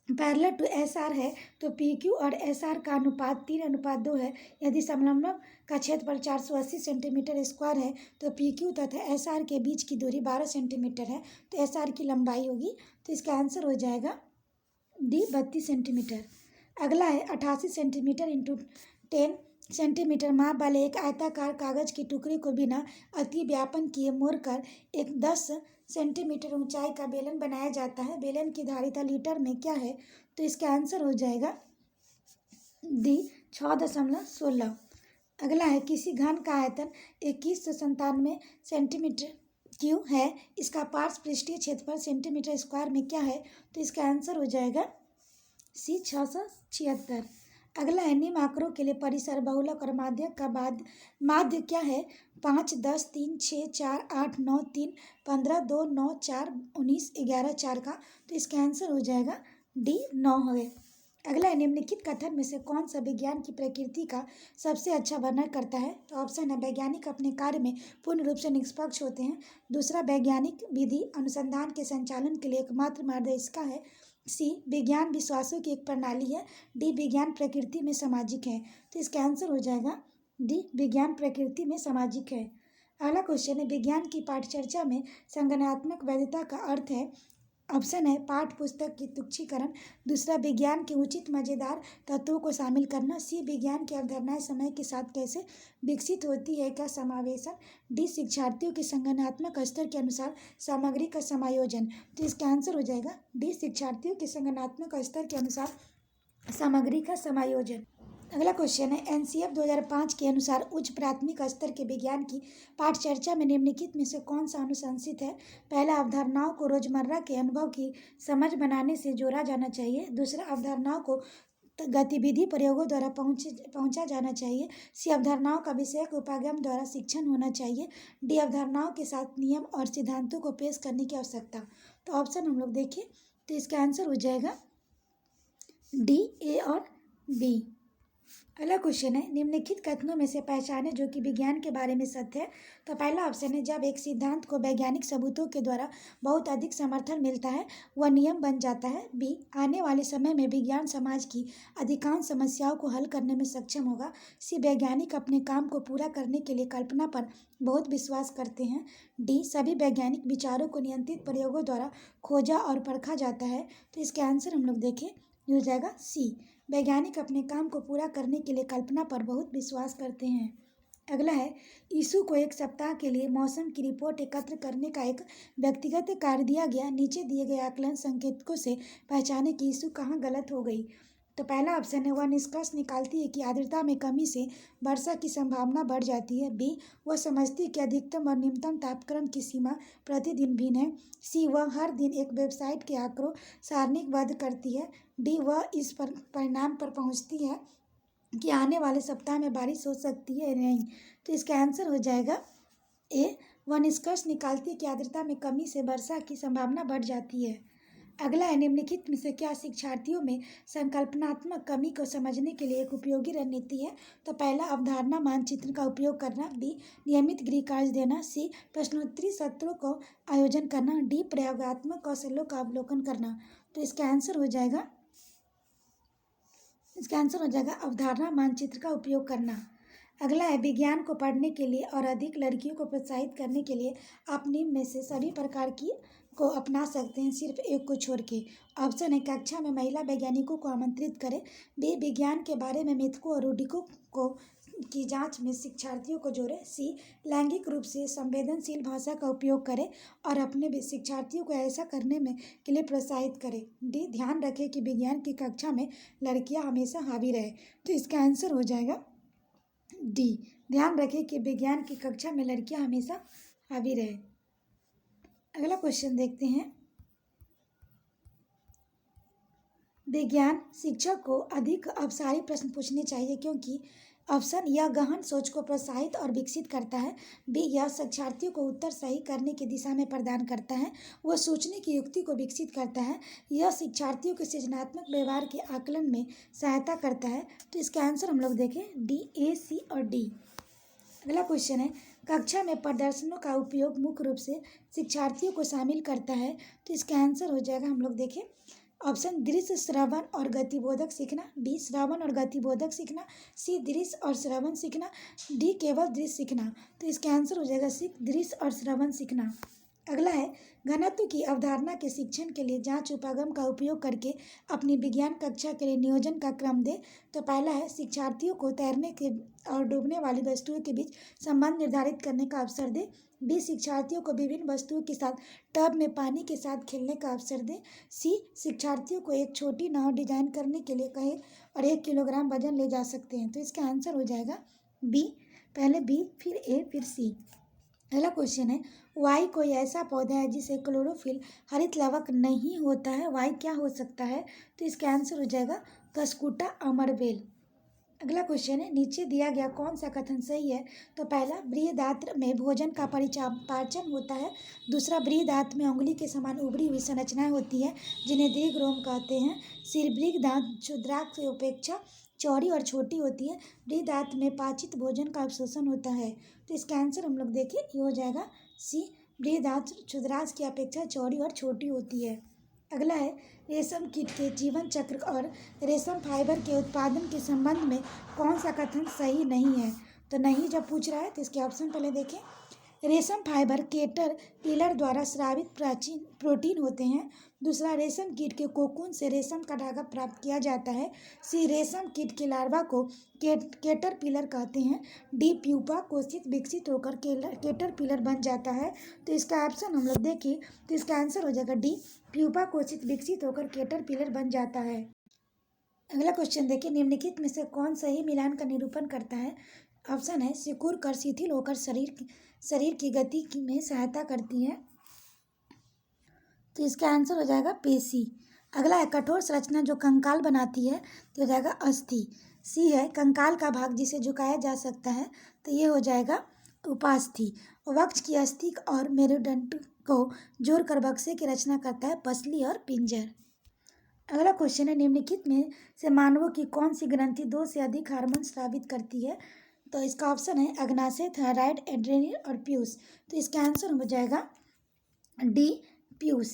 parallel to SR है, तो PQ और SR का अनुपात 3:2 है। यदि समलंब का क्षेत्रफल 480 सेंटीमीटर स्क्वायर है तो PQ तथा SR के बीच की दूरी 12 सेंटीमीटर है, तो SR की लंबाई होगी, तो इसका आंसर हो जाएगा डी 32 सेंटीमीटर। अगला है 88 सेंटीमीटर इंटू 10 सेंटीमीटर माप वाले एक आयताकार कागज के टुकड़े को बिना अति व्यापन किए मोड़कर एक 10 सेंटीमीटर ऊंचाई का बेलन बनाया जाता है। बेलन की धारिता लीटर में क्या है? तो इसका आंसर हो जाएगा डी 6.16। अगला है किसी घन का आयतन 2197 सेंटीमीटर क्यों है, इसका पार्श्व पृष्ठीय क्षेत्रफल सेंटीमीटर स्क्वायर में क्या है? तो इसका आंसर हो जाएगा सी 676। अगला है निम्न आंकड़ों के लिए परिसर बहुलक और माध्यक का माध्य क्या है? 5, 10, 3, 6, 4, 8, 9, 3, 15, 2, 9, 4, 19, 11, 4 का। तो इसका आंसर हो जाएगा डी 9 है। अगला है निम्नलिखित कथन में से कौन सा विज्ञान की प्रकृति का सबसे अच्छा वर्णन करता है? तो ऑप्शन है वैज्ञानिक अपने कार्य में पूर्ण रूप से निष्पक्ष होते हैं। दूसरा, वैज्ञानिक विधि अनुसंधान के संचालन के लिए एकमात्र मार्गदर्शिका है। सी, विज्ञान विश्वासों की एक प्रणाली है। डी, विज्ञान प्रकृति में सामाजिक है। तो इसका आंसर हो जाएगा डी, विज्ञान प्रकृति में सामाजिक है। अगला क्वेश्चन है विज्ञान की पाठचर्चा में संज्ञानात्मक वैधता का अर्थ है। ऑप्शन है पाठ्य पुस्तक की तुच्छीकरण। दूसरा, विज्ञान के उचित मजेदार तत्वों को शामिल करना। सी, विज्ञान की अवधारणाएं समय के साथ कैसे विकसित होती है का समावेशन। डी, शिक्षार्थियों के संज्ञानात्मक स्तर के अनुसार सामग्री का समायोजन। तो इसका आंसर हो जाएगा डी, शिक्षार्थियों के संज्ञानात्मक स्तर के अनुसार सामग्री का समायोजन। अगला क्वेश्चन है एनसीएफ 2005 के अनुसार उच्च प्राथमिक स्तर के विज्ञान की पाठचर्चा में निम्नलिखित में से कौन सा अनुशंसित है? पहला, अवधारणाओं को रोजमर्रा के अनुभव की समझ बनाने से जोड़ा जाना चाहिए। दूसरा, अवधारणाओं को गतिविधि प्रयोगों द्वारा पहुंचा जाना चाहिए। सी, अवधारणाओं का विषयक उपागम द्वारा शिक्षण होना चाहिए। डी, अवधारणाओं के साथ नियम और सिद्धांतों को पेश करने की आवश्यकता। तो ऑप्शन हम लोग देखें तो इसका आंसर हो जाएगा डी, ए और बी। अगला क्वेश्चन है निम्नलिखित कथनों में से पहचाने जो कि विज्ञान के बारे में सत्य है। तो पहला ऑप्शन है जब एक सिद्धांत को वैज्ञानिक सबूतों के द्वारा बहुत अधिक समर्थन मिलता है वह नियम बन जाता है। बी, आने वाले समय में विज्ञान समाज की अधिकांश समस्याओं को हल करने में सक्षम होगा। सी, वैज्ञानिक अपने काम को पूरा करने के लिए कल्पना पर बहुत विश्वास करते हैं। डी, सभी वैज्ञानिक विचारों को नियंत्रित प्रयोगों द्वारा खोजा और परखा जाता है। तो इसके आंसर हम लोग देखें हो जाएगा सी, वैज्ञानिक अपने काम को पूरा करने के लिए कल्पना पर बहुत विश्वास करते हैं। अगला है यीशु को एक सप्ताह के लिए मौसम की रिपोर्ट एकत्र करने का एक व्यक्तिगत कार्य दिया गया। नीचे दिए गए आकलन संकेतकों से पहचाने कि यीशु कहाँ गलत हो गई। तो पहला ऑप्शन है वह निष्कर्ष निकालती है कि आर्द्रता में कमी से वर्षा की संभावना बढ़ जाती है। बी, वह समझती है कि अधिकतम और न्यूनतम तापक्रम की सीमा प्रतिदिन भिन्न है। सी, वह हर दिन एक वेबसाइट के आंकड़ों सारणीबद्ध करती है। डी, वह इस परिणाम पर पहुंचती है कि आने वाले सप्ताह में बारिश हो सकती है या नहीं। तो इसका आंसर हो जाएगा ए, वह निष्कर्ष निकालती है कि आर्द्रता में कमी से वर्षा की संभावना बढ़ जाती है। अगला है निम्नलिखित में से क्या शिक्षार्थियों में संकल्पनात्मक कमी को समझने के लिए एक उपयोगी रणनीति है? तो पहला, अवधारणा मानचित्र का उपयोग करना। बी, नियमित गृह कार्य देना। सी, प्रश्नोत्तरी सत्रों को आयोजन करना। डी, प्रयोगात्मक कौशलों का अवलोकन करना। तो इसका आंसर हो जाएगा अवधारणा मानचित्र का उपयोग करना। अगला है विज्ञान को पढ़ने के लिए और अधिक लड़कियों को प्रोत्साहित करने के लिए आप निम्न में से सभी प्रकार की को अपना सकते हैं सिर्फ एक को छोड़ के। ऑप्शन है कक्षा में महिला वैज्ञानिकों को आमंत्रित करें। बी, विज्ञान के बारे में मिथकों और रूढ़ियों को की जांच में शिक्षार्थियों को जोड़ें। सी, लैंगिक रूप से संवेदनशील भाषा का उपयोग करें और अपने भी शिक्षार्थियों को ऐसा करने में के लिए प्रोत्साहित करें। डी, ध्यान रखें कि विज्ञान की कक्षा में लड़कियां हमेशा हावी रहे। तो इसका आंसर हो जाएगा डी, ध्यान रखें कि विज्ञान की कक्षा में लड़कियां हमेशा हावी रहे। अगला क्वेश्चन देखते हैं विज्ञान शिक्षक को अधिक अवसारी प्रश्न पूछने चाहिए क्योंकि ऑप्शन, यह गहन सोच को प्रोत्साहित और विकसित करता है। बी, यह शिक्षार्थियों को उत्तर सही करने की दिशा में प्रदान करता है। वह सोचने की युक्ति को विकसित करता है। यह शिक्षार्थियों के सृजनात्मक व्यवहार के आकलन में सहायता करता है। तो इसका आंसर हम लोग देखें डी, ए, सी और डी। अगला क्वेश्चन है कक्षा में प्रदर्शनों का उपयोग मुख्य रूप से शिक्षार्थियों को शामिल करता है। तो इसका आंसर हो जाएगा हम लोग देखें ऑप्शन, दृश्य श्रवण और गतिबोधक सीखना। बी, श्रवण और गतिबोधक सीखना। सी, दृश्य और श्रवण सीखना। डी, केवल दृश्य सीखना। तो इसका आंसर हो जाएगा सी, दृश्य और श्रवण सीखना। अगला है घनत्व की अवधारणा के शिक्षण के लिए जांच उपागम का उपयोग करके अपनी विज्ञान कक्षा के लिए नियोजन का क्रम दे। तो पहला है शिक्षार्थियों को तैरने के और डूबने वाली वस्तुओं के बीच संबंध निर्धारित करने का अवसर दे। बी शिक्षार्थियों को विभिन्न वस्तुओं के साथ टब में पानी के साथ खेलने का अवसर दे। सी शिक्षार्थियों को एक छोटी नाव डिजाइन करने के लिए कहे और 1 किलोग्राम वजन ले जा सकते हैं। तो इसका आंसर हो जाएगा बी। पहले बी फिर ए फिर सी। अगला क्वेश्चन है वाई कोई ऐसा पौधा है जिसे क्लोरोफिल हरित लवक नहीं होता है, वाई क्या हो सकता है? तो इसका आंसर हो जाएगा कस्कुटा अमरवेल। अगला क्वेश्चन है नीचे दिया गया कौन सा कथन सही है? तो पहला बृहदात्र में भोजन का पाचन होता है। दूसरा बृहदात्र में उंगली के समान उभरी हुई संरचनाएं होती है जिन्हें दीर्घरोम कहते हैं। बृहदात्र क्षुद्राक्ष की अपेक्षा चौड़ी और छोटी होती है। बृहदात्र में पाचित भोजन का अवशोषण होता है। तो इसका आंसर हम लोग देखें ये हो जाएगा सी। बृहदात्र क्षुद्राक्ष की अपेक्षा चौड़ी और छोटी होती है। अगला है रेशम कीट के जीवन चक्र और रेशम फाइबर के उत्पादन के संबंध में कौन सा कथन सही नहीं है? तो नहीं जब पूछ रहा है तो इसके ऑप्शन पहले देखें। रेशम फाइबर केटर पिलर द्वारा स्रावित प्राचीन प्रोटीन होते हैं। दूसरा रेशम कीट के कोकून से रेशम का धागा प्राप्त किया जाता है। सी रेशम कीट के लार्वा को केटर पिलर कहते हैं। डी प्यूपा कोशित विकसित होकर केटर पिलर बन जाता है। तो इसका ऑप्शन हम लोग देखें तो इसका आंसर हो जाएगा डी प्यूपा कोशित विकसित होकर केटर पिलर बन जाता है। अगला क्वेश्चन देखिए निम्नलिखित में से कौन सही मिलान का निरूपण करता है? ऑप्शन है सिकुड़ कर शिथिल होकर शरीर की गति में सहायता करती है। तो इसका आंसर हो जाएगा पेशी। अगला है कठोर संरचना जो कंकाल बनाती है तो हो जाएगा अस्थि। सी है कंकाल का भाग जिसे झुकाया जा सकता है तो ये हो जाएगा उपास्थि। वक्ष की अस्थि और मेरुदंड को जोड़कर बक्से की रचना करता है पसली और पिंजर। अगला क्वेश्चन है निम्नलिखित में से मानवों की कौन सी ग्रंथि 2 से अधिक हार्मोन स्रावित करती है? तो इसका ऑप्शन है अग्नाशय थायराइड एड्रेनल और पीयूष। तो इसका आंसर हो जाएगा डी पीयूष।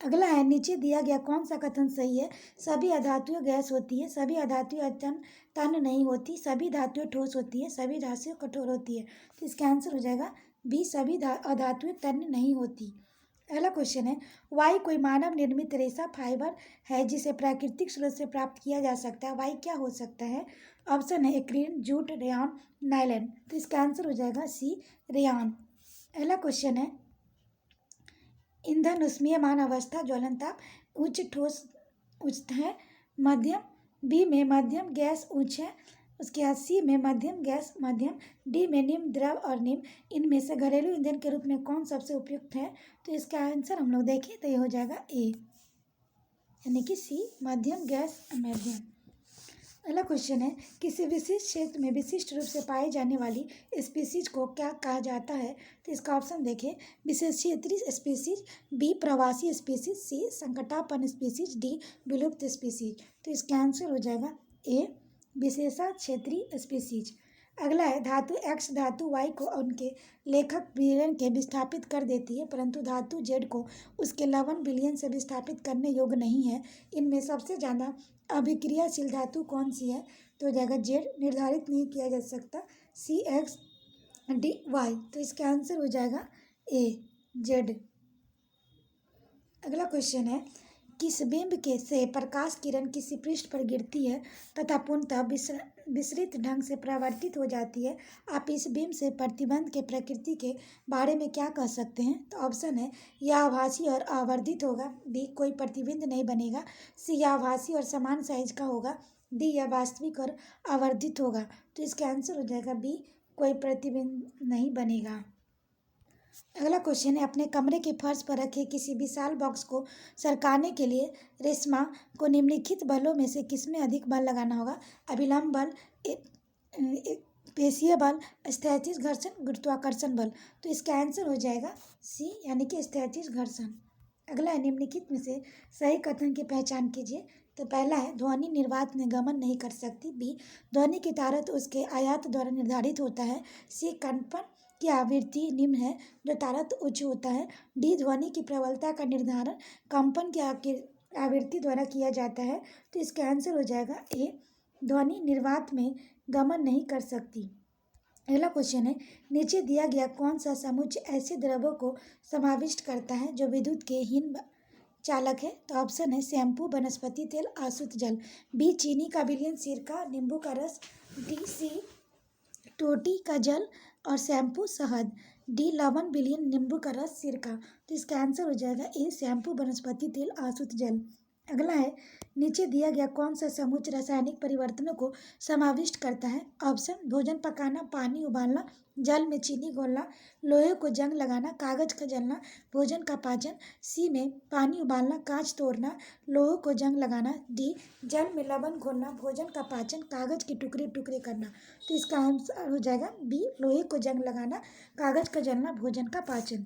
अगला है नीचे दिया गया कौन सा कथन सही है? सभी अधातुएं गैस होती है, सभी अधातुएं तन नहीं होती, सभी धातुएं ठोस होती है, सभी धातुएं कठोर होती है। तो इसका आंसर हो जाएगा बी सभी अधातुएं तन नहीं होती। अगला क्वेश्चन है वाई कोई मानव निर्मित रेशा फाइबर है जिसे प्राकृतिक स्रोत से प्राप्त किया जा सकता है, वाई क्या हो सकता है? ऑप्शन है एक्रिन जूट रेयॉन नायलॉन। तो इसका आंसर हो जाएगा सी रेयॉन। अगला क्वेश्चन है ईंधन उष्मीयमान अवस्था ज्वलनताप उच्च ठोस उच्च है, मध्यम बी में मध्यम गैस उच्च है, उसके बाद सी में मध्यम गैस मध्यम, डी में निम्न द्रव और निम्न। इनमें से घरेलू ईंधन के रूप में कौन सबसे उपयुक्त है? तो इसका आंसर हम लोग देखें तो ये हो जाएगा ए यानी कि सी मध्यम गैस मध्यम। अगला क्वेश्चन है किसी विशिष्ट क्षेत्र में विशिष्ट रूप से पाई जाने वाली स्पीसीज को क्या कहा जाता है? तो इसका ऑप्शन देखें विशेष क्षेत्रीय स्पीसीज, बी प्रवासी स्पीसीज, सी संकटापन्न स्पीसीज, डी विलुप्त स्पीसीज। तो इसका आंसर हो जाएगा ए विशेषा क्षेत्रीय स्पीसीज। अगला है धातु एक्स धातु वाई को उनके लेखक विलयन के विस्थापित कर देती है परंतु धातु जेड को उसके लवण विलयन से विस्थापित करने योग्य नहीं है। इनमें सबसे ज़्यादा अभिक्रियाशील धातु कौन सी है? तो हो जाएगा जेड, निर्धारित नहीं किया जा सकता, सी एक्स डी वाई। तो इसका आंसर हो जाएगा ए जेड। अगला क्वेश्चन है किस बिंब के से प्रकाश किरण किसी पृष्ठ पर गिरती है तथा पूर्णतः विसरित ढंग से परावर्तित हो जाती है, आप इस बिंब से प्रतिबिंब के प्रकृति के बारे में क्या कह सकते हैं? तो ऑप्शन है यह आभासी और आवर्धित होगा, बी कोई प्रतिबिंब नहीं बनेगा, सी यह आभासी और समान साइज का होगा, डी यह वास्तविक और आवर्धित होगा। तो इसका आंसर हो जाएगा बी कोई प्रतिबिंब नहीं बनेगा। अगला क्वेश्चन है अपने कमरे के फर्श पर रखे किसी विशाल बॉक्स को सरकाने के लिए रेशमा को निम्नलिखित बलों में से किसमें अधिक बल लगाना होगा? अभिलंब बल, पेशीय बल, स्थैतिज घर्षण, गुरुत्वाकर्षण बल। तो इसका आंसर हो जाएगा सी यानी कि स्थैतिज घर्षण। अगला है निम्नलिखित में से सही कथन की पहचान कीजिए। तो पहला है ध्वनि निर्वात में गमन नहीं कर सकती, बी ध्वनि की तारत उसके आयात द्वारा निर्धारित होता है, सी कंपन की आवृत्ति निम्न है जो तारत उच्च होता है, डी ध्वनि की प्रबलता का निर्धारण कंपन की आवृत्ति द्वारा किया जाता है। तो इसका आंसर हो जाएगा ए ध्वनि निर्वात में गमन नहीं कर सकती। अगला क्वेश्चन है, नीचे दिया गया कौन सा समुच्चय ऐसे द्रव्यों को समाविष्ट करता है जो विद्युत के हीन चालक है? तो ऑप्शन है शैम्पू, वनस्पति तेल, आसुत जल। बी चीनी का विलयन, सिरका, नींबू का रस। डी सी टोटी का जल और शैम्पू, शहद। डी लवण, विलयन, नींबू का रस, सिरका। तो इसका आंसर हो जाएगा ए शैम्पू, वनस्पति तेल, आसुत जल। अगला है, नीचे दिया गया कौन सा समुच्चय रासायनिक परिवर्तनों को समाविष्ट करता है? ऑप्शन भोजन पकाना, पानी उबालना, जल में चीनी घोलना, लोहे को जंग लगाना, कागज का जलना, भोजन का पाचन। सी में पानी उबालना, कांच तोड़ना, लोहे को जंग लगाना। डी जल में लवण घोलना, भोजन का पाचन, कागज के टुकड़े टुकड़े करना। तो इसका आंसर हो जाएगा बी लोहे को जंग लगाना, कागज का जलना, भोजन का पाचन।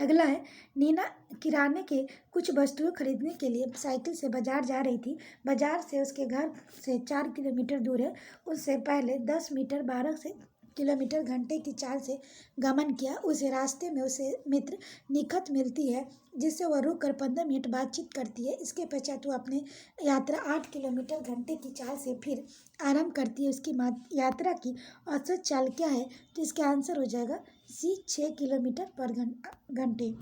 अगला है, नीना किराने के कुछ वस्तुएं खरीदने के लिए साइकिल से बाजार जा रही थी। बाजार से उसके घर से 4 किलोमीटर दूर है। उससे पहले 10 मीटर 12 किलोमीटर घंटे की चाल से गमन किया। उसे रास्ते में उसे मित्र निखत मिलती है जिससे वह रुक कर 15 मिनट बातचीत करती है। इसके पश्चात वह अपने यात्रा 8 किलोमीटर घंटे की चाल से फिर आरंभ करती है। उसकी यात्रा की औसत चाल क्या है? तो इसका आंसर हो जाएगा सी 6 किलोमीटर पर घंटे।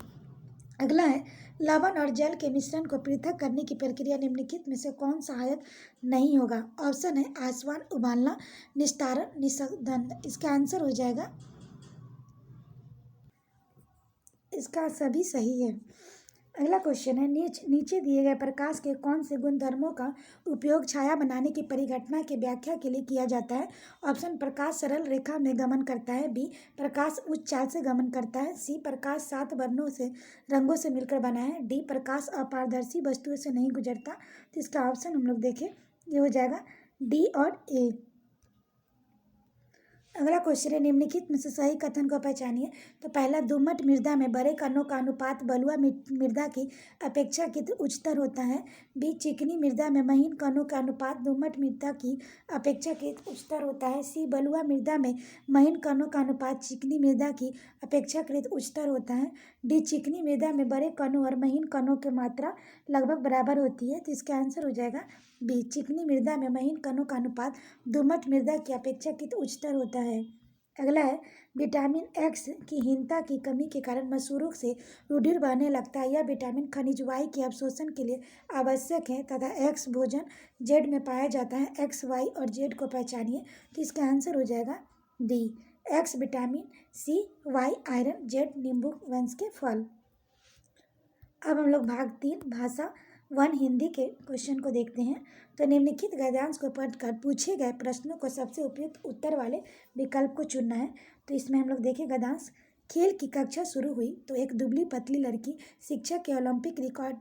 अगला है, लवण और जल के मिश्रण को पृथक करने की प्रक्रिया निम्नलिखित में से कौन सहायक नहीं होगा? ऑप्शन है आसवन, उबालना, निस्तारण, निस्संदन। इसका आंसर हो जाएगा, इसका सभी सही है। अगला क्वेश्चन है, नीचे दिए गए प्रकाश के कौन से गुणधर्मों का उपयोग छाया बनाने की परिघटना की व्याख्या के लिए किया जाता है? ऑप्शन प्रकाश सरल रेखा में गमन करता है। बी प्रकाश उच्च चाल से गमन करता है। सी प्रकाश 7 वर्णों से रंगों से मिलकर बना है। डी प्रकाश अपारदर्शी वस्तुओं से नहीं गुजरता। तो इसका ऑप्शन हम लोग देखें, ये हो जाएगा डी और ए। अगला क्वेश्चन है, निम्नलिखित में से सही कथन को पहचानिए। तो पहला, दोमट मृदा में बड़े कणों का अनुपात बलुआ मृदा की अपेक्षाकृत उच्चतर होता है। बी चिकनी मृदा में महीन कणों का अनुपात दोमट मृदा की अपेक्षाकृत उच्चतर होता है। सी बलुआ मृदा में महीन कणों का अनुपात चिकनी मृदा की अपेक्षाकृत उच्चतर होता है। डी चिकनी मृदा में बड़े कणों और महीन कणों की मात्रा लगभग बराबर होती है। तो इसका आंसर हो जाएगा बी चिकनी मृदा में महीन कणों का अनुपात दोमट मृदा की अपेक्षाकृत उच्चतर होता है। अगला है, विटामिन एक्स की हीनता की कमी के कारण मसूरों से रुधिर बहने लगता है। यह विटामिन खनिज वाई के अवशोषण के लिए आवश्यक है तथा एक्स भोजन जेड में पाया जाता है। एक्स, वाई और जेड को पहचानिए। तो इसका आंसर हो जाएगा डी एक्स विटामिन, सी वाई आयरन, जेड नींबू वंश के फल। अब हम लोग भाग 3 भाषा 1 हिंदी के क्वेश्चन को देखते हैं। तो निम्नलिखित गद्यांश को पढ़कर पूछे गए प्रश्नों को सबसे उपयुक्त उत्तर वाले विकल्प को चुनना है। तो इसमें हम लोग देखें गद्यांश। खेल की कक्षा शुरू हुई तो एक दुबली पतली लड़की शिक्षक के ओलंपिक रिकॉर्ड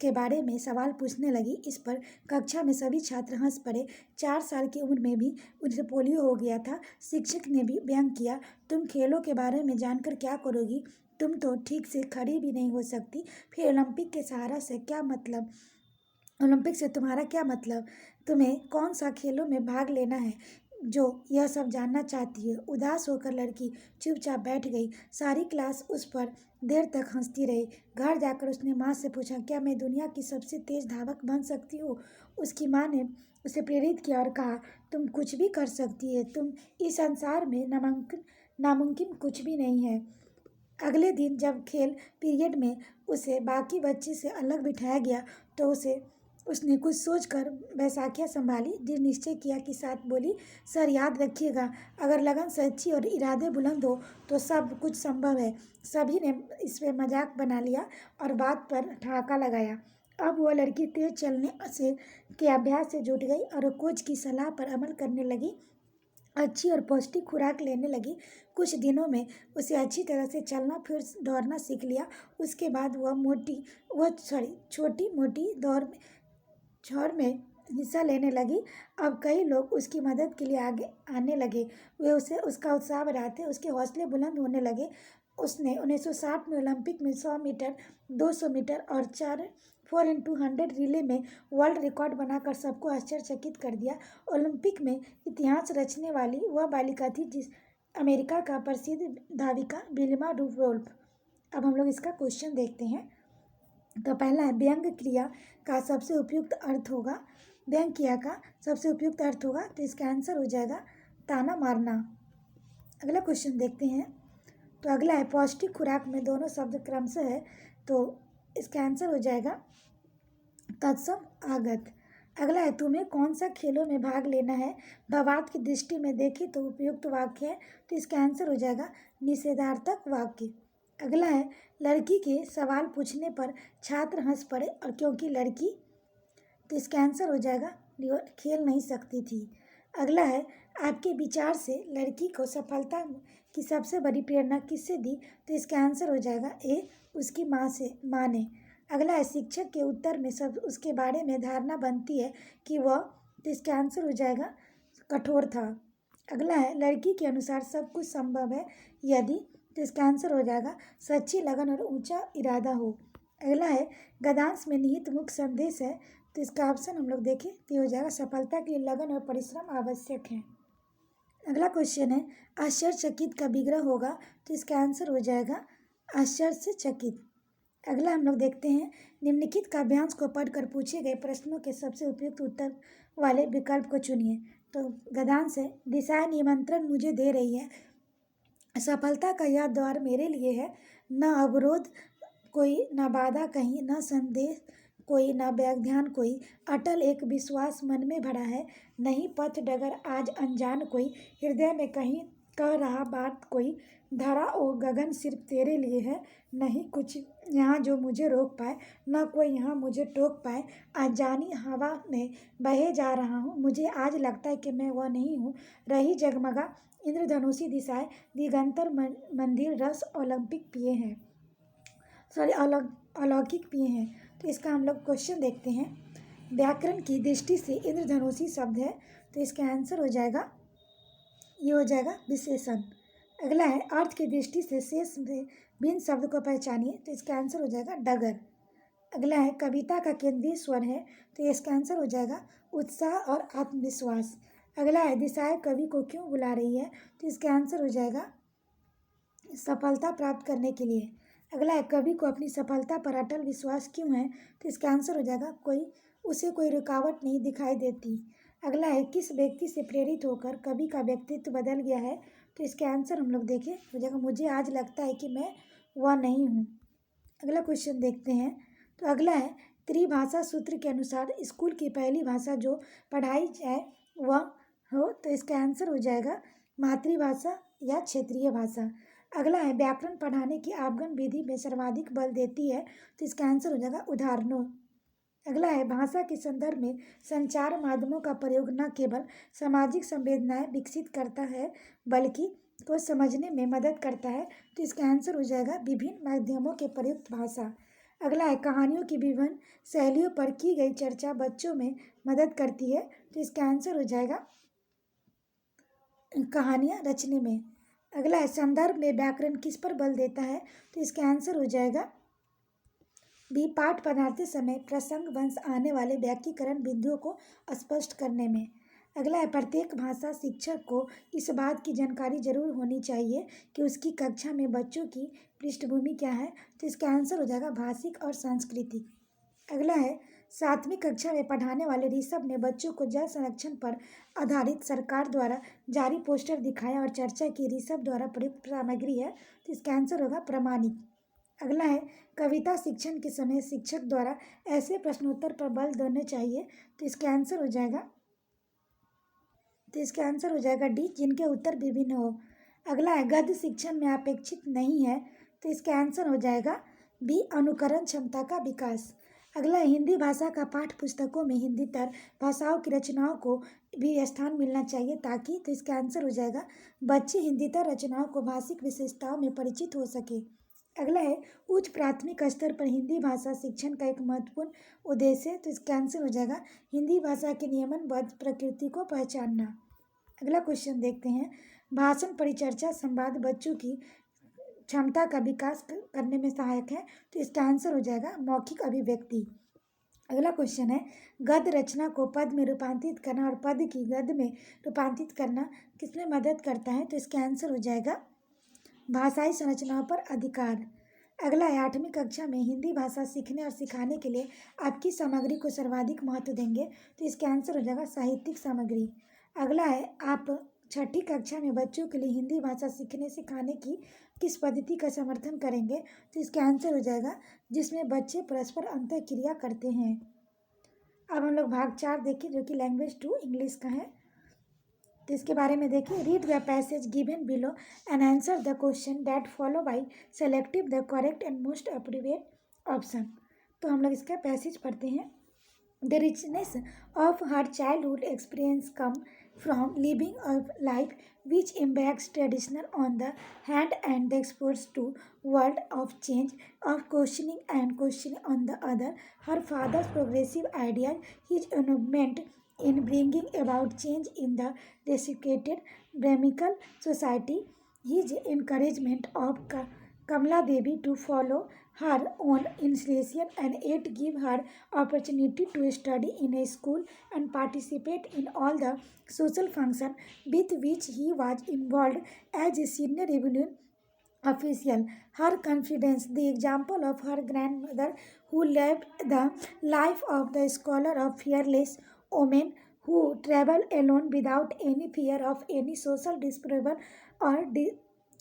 के बारे में सवाल पूछने लगी। इस पर कक्षा में सभी छात्र हंस पड़े। 4 साल की उम्र में भी उसे पोलियो हो गया था। शिक्षक ने भी व्यंग किया, तुम खेलों के बारे में जानकर क्या करोगी? तुम तो ठीक से खड़ी भी नहीं हो सकती, फिर ओलंपिक के सहारा से क्या मतलब? ओलंपिक से तुम्हारा क्या मतलब? तुम्हें कौन सा खेलों में भाग लेना है जो यह सब जानना चाहती है? उदास होकर लड़की चुपचाप बैठ गई। सारी क्लास उस पर देर तक हंसती रही। घर जाकर उसने माँ से पूछा, क्या मैं दुनिया की सबसे तेज धावक बन सकती हूँ? उसकी माँ ने उसे प्रेरित किया और कहा, तुम कुछ भी कर सकती है, तुम इस संसार में नामुमकिन कुछ भी नहीं है। अगले दिन जब खेल पीरियड में उसे बाकी बच्चे से अलग बिठाया गया तो उसने कुछ सोचकर बैसाखियाँ संभाली, दृढ़ निश्चय किया कि साथ बोली, सर याद रखिएगा, अगर लगन सच्ची और इरादे बुलंद हो तो सब कुछ संभव है। सभी ने इस पर मजाक बना लिया और बात पर ठहाका लगाया। अब वह लड़की तेज चलने से के अभ्यास से जुट गई और कोच की सलाह पर अमल करने लगी। अच्छी और पौष्टिक खुराक लेने लगी। कुछ दिनों में उसे अच्छी तरह से चलना फिर दौड़ना सीख लिया। उसके बाद वह छोटी मोटी छौड़ में हिस्सा लेने लगी। अब कई लोग उसकी मदद के लिए आगे आने लगे। वे उसका उत्साह बढ़ाते, उसके हौसले बुलंद होने लगे। उसने 1960 में ओलंपिक में 100 मीटर, 200 मीटर और 4x100 रिले में वर्ल्ड रिकॉर्ड बनाकर सबको आश्चर्यचकित कर दिया। ओलंपिक में इतिहास रचने वाली वह बालिका थी जिस अमेरिका का प्रसिद्ध धाविका विल्मा रूडोल्फ। अब हम लोग इसका क्वेश्चन देखते हैं। तो पहला है, व्यंग क्रिया का सबसे उपयुक्त अर्थ होगा। व्यंग क्रिया का सबसे उपयुक्त अर्थ होगा तो इसका आंसर हो जाएगा ताना मारना। अगला क्वेश्चन देखते हैं। तो अगला है पौष्टिक खुराक में दोनों शब्द क्रमशः है, तो इसका आंसर हो जाएगा तत्सम आगत। अगला है तुम्हें कौन सा खेलों में भाग लेना है, भावार्थ की दृष्टि में देखें तो उपयुक्त वाक्य है, तो इसका आंसर हो जाएगा निषेधार्थक वाक्य। अगला है लड़की के सवाल पूछने पर छात्र हंस पड़े और क्योंकि लड़की, तो इसका आंसर हो जाएगा खेल नहीं सकती थी। अगला है आपके विचार से लड़की को सफलता की सबसे बड़ी प्रेरणा किससे दी, तो इसका आंसर हो जाएगा ए उसकी माँ ने। अगला है शिक्षक के उत्तर में सब उसके बारे में धारणा बनती है कि वह, तो इसका आंसर हो जाएगा कठोर था। अगला है लड़की के अनुसार सब कुछ संभव है यदि, तो इसका आंसर हो जाएगा सच्ची लगन और ऊंचा इरादा हो। अगला है गद्यांश में निहित मुख्य संदेश है, तो इसका ऑप्शन हम लोग देखें तो ये हो जाएगा सफलता के लिए लगन और परिश्रम आवश्यक है। अगला क्वेश्चन है आश्चर्यचकित का विग्रह होगा, तो इसका आंसर हो जाएगा आश्चर्यचकित। अगला हम लोग देखते हैं निम्नलिखित काव्यांश को पढ़कर पूछे गए प्रश्नों के सबसे उपयुक्त उत्तर वाले विकल्प को चुनिए। तो गद्यांश है दिशाएं निमंत्रण मुझे दे रही है, सफलता का यह द्वार मेरे लिए है, न अवरोध कोई, न बाधा कहीं, न संदेह कोई, न व्याख्यान कोई, अटल एक विश्वास मन में भरा है, नहीं पथ डगर आज अनजान कोई, हृदय में कहीं कह रहा बात कोई, धरा ओ गगन सिर्फ तेरे लिए है, नहीं कुछ यहाँ जो मुझे रोक पाए, न कोई यहाँ मुझे टोक पाए, अनजानी हवा में बहे जा रहा हूँ, मुझे आज लगता है कि मैं वह नहीं हूँ, रही जगमगा इंद्रधनुषी दिशाएं, दिगंतर मंदिर रस ओलंपिक पिए हैं, सॉरी अलौकिक पिए हैं। तो इसका हम लोग क्वेश्चन देखते हैं। व्याकरण की दृष्टि से इंद्रधनुषी शब्द है, तो इसका आंसर हो जाएगा, ये हो जाएगा विशेषण। अगला है अर्थ की दृष्टि से शेष से भिन्न शब्द को पहचानिए, तो इसका आंसर हो जाएगा डगर। अगला है कविता का केंद्रीय स्वर है, तो इसका आंसर हो जाएगा उत्साह और आत्मविश्वास। अगला है दिशाएं कवि को क्यों बुला रही है, तो इसका आंसर हो जाएगा सफलता प्राप्त करने के लिए। अगला है कवि को अपनी सफलता पर अटल विश्वास क्यों है, तो इसका आंसर हो जाएगा कोई रुकावट नहीं दिखाई देती। अगला है किस व्यक्ति से प्रेरित होकर कवि का व्यक्तित्व बदल गया है, तो इसका आंसर हम लोग देखें हो जाएगा मुझे आज लगता है कि मैं वह नहीं हूँ। अगला क्वेश्चन देखते हैं। तो अगला है त्रिभाषा सूत्र के अनुसार स्कूल की पहली भाषा जो पढ़ाई जाए वह हो, तो इसका आंसर हो जाएगा मातृभाषा या क्षेत्रीय भाषा। अगला है व्याकरण पढ़ाने की आपगन विधि में सर्वाधिक बल देती है, तो इसका आंसर हो जाएगा उदाहरणों। अगला है भाषा के संदर्भ में संचार माध्यमों का प्रयोग न केवल सामाजिक संवेदनाएं विकसित करता है बल्कि को समझने में मदद करता है, तो इसका आंसर हो जाएगा विभिन्न माध्यमों के प्रयुक्त भाषा। अगला है कहानियों की विभिन्न शैलियों पर की गई चर्चा बच्चों में मदद करती है, तो इसका आंसर हो जाएगा कहानियाँ रचने में। अगला है संदर्भ में व्याकरण किस पर बल देता है, तो इसका आंसर हो जाएगा भी पाठ पढ़ाते समय प्रसंग वंश आने वाले व्याकीकरण बिंदुओं को स्पष्ट करने में। अगला है प्रत्येक भाषा शिक्षक को इस बात की जानकारी जरूर होनी चाहिए कि उसकी कक्षा में बच्चों की पृष्ठभूमि क्या है, तो इसका आंसर हो जाएगा भाषिक और सांस्कृतिक। अगला है 7वीं कक्षा में पढ़ाने वाले ऋषभ ने बच्चों को जल संरक्षण पर आधारित सरकार द्वारा जारी पोस्टर दिखाया और चर्चा की ऋषभ द्वारा प्रयुक्त सामग्री है, तो इसका आंसर होगा प्रमाणिक। अगला है कविता शिक्षण के समय शिक्षक द्वारा ऐसे प्रश्नोत्तर पर बल देने चाहिए, तो इसका आंसर हो जाएगा डी जिनके उत्तर विभिन्न हो। अगला है गद्य शिक्षण में अपेक्षित नहीं है, तो इसका आंसर हो जाएगा बी अनुकरण क्षमता का विकास। अगला है हिंदी भाषा का पाठ्य पुस्तकों में हिंदीतर भाषाओं की रचनाओं को भी स्थान मिलना चाहिए ताकि, तो इसका आंसर हो जाएगा बच्चे हिंदीतर रचनाओं को भाषिक विशेषताओं में परिचित हो सके। अगला है उच्च प्राथमिक स्तर पर हिंदी भाषा शिक्षण का एक महत्वपूर्ण उद्देश्य है, तो इसका आंसर हो जाएगा हिंदी भाषा की नियमनबद्ध प्रकृति को पहचानना। अगला क्वेश्चन देखते हैं भाषण परिचर्चा संवाद बच्चों की क्षमता का विकास करने में सहायक है, तो इसका आंसर हो जाएगा मौखिक अभिव्यक्ति। अगला क्वेश्चन है गद्य रचना को पद में रूपांतरित करना और पद की गद्य में रूपांतरित करना किसमें मदद करता है, तो इसका आंसर हो जाएगा भाषाई संरचनाओं पर अधिकार। अगला है 8वीं कक्षा में हिंदी भाषा सीखने और सिखाने के लिए आपकी सामग्री को सर्वाधिक महत्व देंगे, तो इसका आंसर हो जाएगा साहित्यिक सामग्री। अगला है आप छठी कक्षा में बच्चों के लिए हिंदी भाषा सीखने सिखाने की किस पद्धति का समर्थन करेंगे? तो इसका आंसर हो जाएगा जिसमें बच्चे परस्पर अंतर क्रिया करते हैं। अब हम लोग भाग 4 देखें जो कि लैंग्वेज 2 इंग्लिश का है। तो इसके बारे में देखिए, read the passage given below and answer the question that follow by selective the correct and most appropriate option. तो हम लोग इसका पैसेज पढ़ते हैं। The richness of her childhood experience come from living a life which impacts traditional on the hand and the exposed to world of change, of questioning on the other. Her father's progressive ideas, his involvement in bringing about change in the desiccated Brahminical society, his encouragement of Kamala Devi to follow her own inspiration and yet give her opportunity to study in a school and participate in all the social functions with which he was involved as a senior revenue official. Her confidence, the example of her grandmother who lived the life of the scholar of fearless woman who traveled alone without any fear of any social disapproval or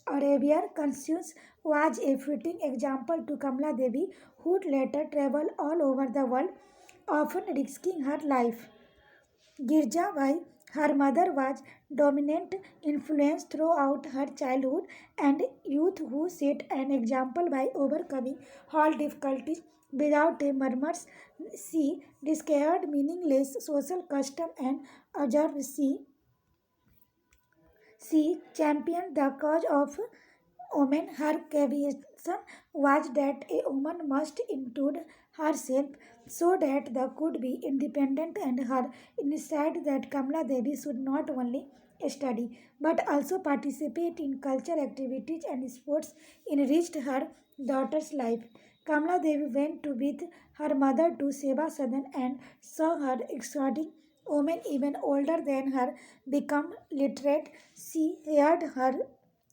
Arabia conscience was a fitting example to Kamala Devi, who would later travel all over the world, often risking her life. Girja Bai, her mother, was dominant influence throughout her childhood and youth, who set an example by overcoming all difficulties without a murmur. She discarded meaningless social custom and observed she championed the cause of women. Her conviction was that a woman must include herself so that they could be independent, and her insight that Kamala Devi should not only study but also participate in cultural activities and sports enriched her daughter's life. Kamala Devi went to with her mother to Seva Sadan and saw her exhorting women even older than her become literate. She heard her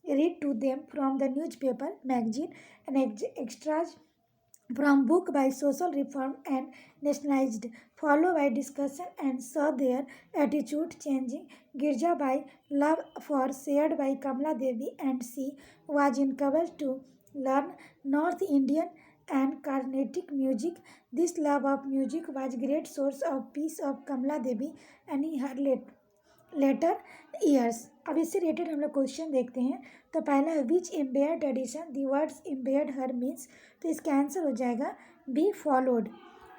read to them from the newspaper, magazine, and extras from book by social reform and nationalized, followed by discussion and saw their attitude changing. Girja by love for shared by Kamala Devi, and she was encouraged to learn North Indian and Carnatic music. This love of music was great source of peace of Kamala Devi and in her later years. अब इससे related हम लोग question देखते हैं। तो पहला है which impaired addition the words impaired her means. तो इसका आंसर हो जाएगा बी फॉलोड।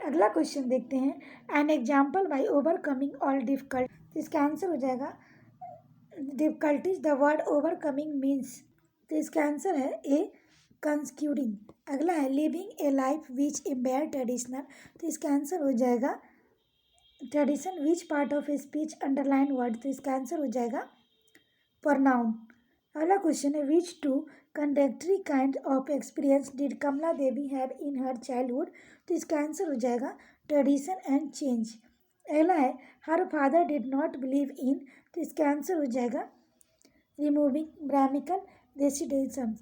अगला क्वेश्चन देखते हैं an example by overcoming all difficult. तो इसका आंसर हो जाएगा difficulties the word overcoming means. तो इसका आंसर है ए कंस्क्यूरिंग। अगला है living a life which impair traditional. तो इसका आंसर हो जाएगा tradition. Which part of speech underline word. तो इसका आंसर हो जाएगा प्रोनाउन। अगला क्वेश्चन है which to contradictory kind of experience did Kamala Devi have in her childhood. तो इसका आंसर हो जाएगा ट्रेडिशन एंड चेंज। अगला है her father did not believe in. तो इसका आंसर हो जाएगा रिमूविंग ब्राह्मिकल रेसिडेंसम।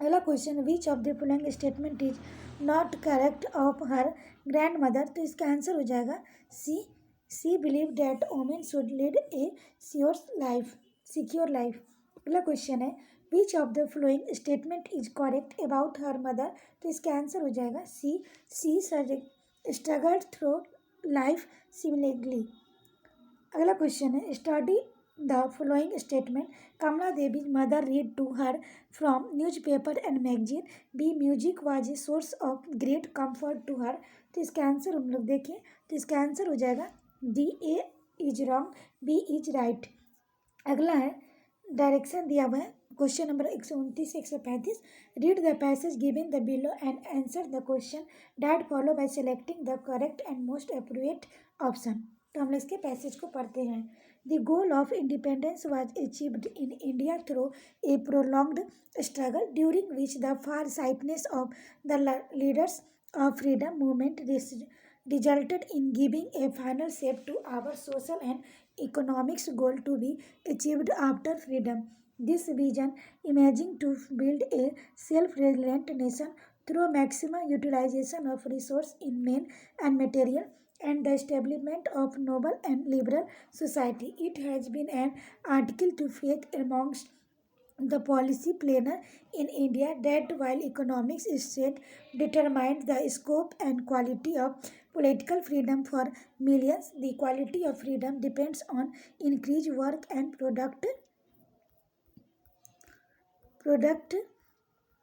अगला question which of the following statement is not correct of her grandmother. तो इसका आंसर हो जाएगा she believe that women should lead a secure life. अगला क्वेश्चन है which of the following statement is correct about her mother. तो इसका answer हो जाएगा she struggled through life similarly. अगला क्वेश्चन है study the following statement Kamala Devi's mother read to her from newspaper and magazine. B music was a source of great comfort to her. तो इसका answer हम लोग देखें तो इसका आंसर हो जाएगा D A is wrong B is right. अगला है डायरेक्शन दिया हुआ है क्वेश्चन नंबर 129 से 135। Read the passage given the below and answer the question that follow by selecting the correct and most appropriate option. तो हम लोग इसके पैसेज को पढ़ते हैं। The goal of independence was achieved in India through a prolonged struggle during which the far sightedness of the leaders of freedom movement resulted in giving a final shape to our social and economic goal to be achieved after freedom. This vision imagining to build a self-reliant nation through maximum utilization of resource in men and material and the establishment of noble and liberal society. It has been an article to faith amongst the policy planner in India that while economics strength determines the scope and quality of political freedom for millions, the quality of freedom depends on increased work and product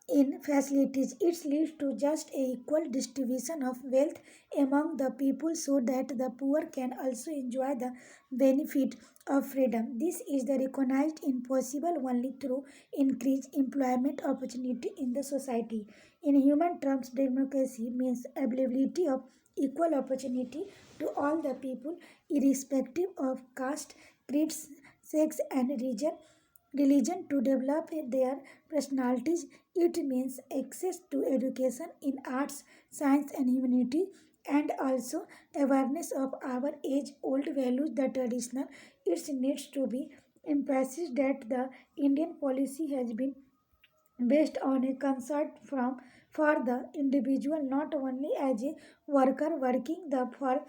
in facilities. It leads to just a equal distribution of wealth among the people so that the poor can also enjoy the benefit of freedom. This is the recognized impossible only through increased employment opportunity in the society. In human terms, democracy means availability of equal opportunity to all the people, irrespective of caste, creed, sex, and religion to develop their personalities. It means access to education in arts, science, and humanity, and also awareness of our age old values, the traditional. It needs to be emphasized that the Indian policy has been based on a concern from for the individual, not only as a worker working the for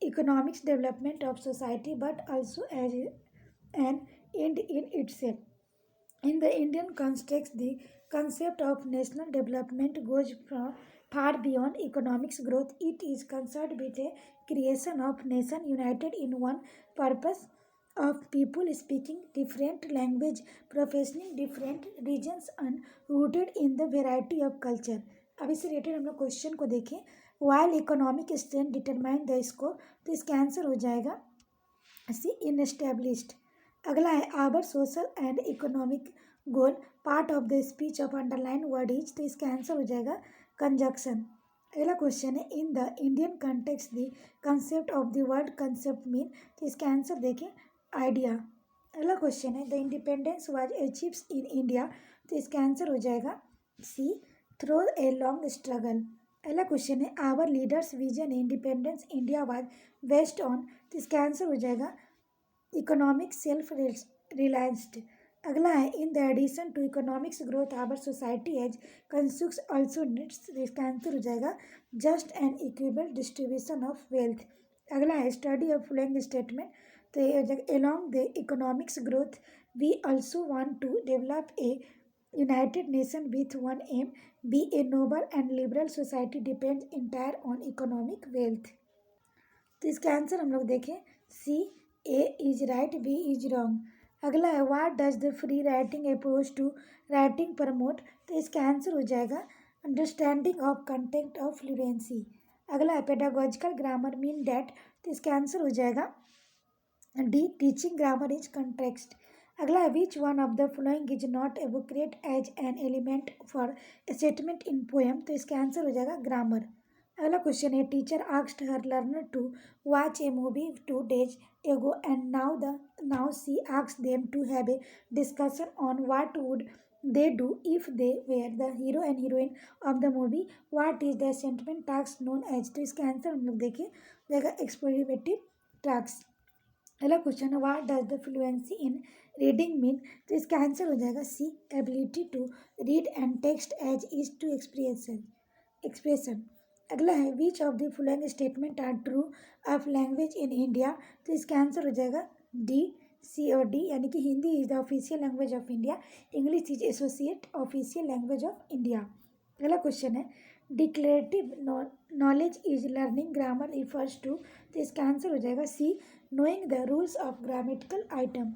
economics development of society, but also as an end in itself. In the Indian context, the concept of national development goes far beyond economics growth. It is concerned with the creation of nation united in one purpose of people speaking different language, professing different regions and rooted in the variety of culture. अब इसे related हम लोग question को देखें. While economic strength determine the scope, तो इसका answer हो जाएगा सी इन एस्टेब्लिश्ड. अगला है our social and economic goal part of the speech of underline word is, तो इसका आंसर हो जाएगा कंजक्शन. अगला क्वेश्चन है in the Indian context the concept of the word concept mean, तो इसका आंसर देखें आइडिया. अगला क्वेश्चन है the independence was achieves in India, तो इसका आंसर हो जाएगा C through a long struggle. अगला क्वेश्चन है our leaders vision independence India was based on, तो इसका आंसर हो जाएगा इकोनॉमिक सेल्फ रिलायंस्ड. अगला है in the addition to economics growth our society as कंस्यूक्स ऑल्सो नीड्स, इसका आंसर हो जाएगा just and equitable distribution of wealth. अगला है स्टडी ऑफ फ्लोइंग स्टेटमेंट, तो along the economics growth we also want to develop a united nation with one aim, be a noble and liberal society depends entire on economic wealth. तो इसका answer हम लोग देखें C A is right B is wrong. अगला है what does the free writing approach to writing promote, तो इसका answer हो जाएगा understanding of content of fluency. अगला है पेडागोजिकल ग्रामर मीन डैट, तो इसका आंसर हो जाएगा D teaching grammar is context. अगला है which one of the flowing is not एवोक्रेट as an element for statement in poem, तो इसका आंसर हो जाएगा ग्रामर. अगला क्वेश्चन है teacher asked her learner to watch a movie 2 days ago and now she asks them to have a discussion on what would they do if they were the hero and heroine of the movie. What is the sentiment task known as, तो इसका answer हम लोग देखें जाएगा explorative task. अगला question है what does the fluency in reading mean, तो इसका आंसर हो जाएगा C ability to read and text as is to expression. अगला है which of the following statement are true of language in India, तो इसका आंसर हो जाएगा डी सी और डी, यानी कि Hindi is the official language of India, English is associate official language of India. अगला क्वेश्चन है declarative knowledge is learning grammar refers to, तो इसका आंसर हो जाएगा C knowing the rules of grammatical item.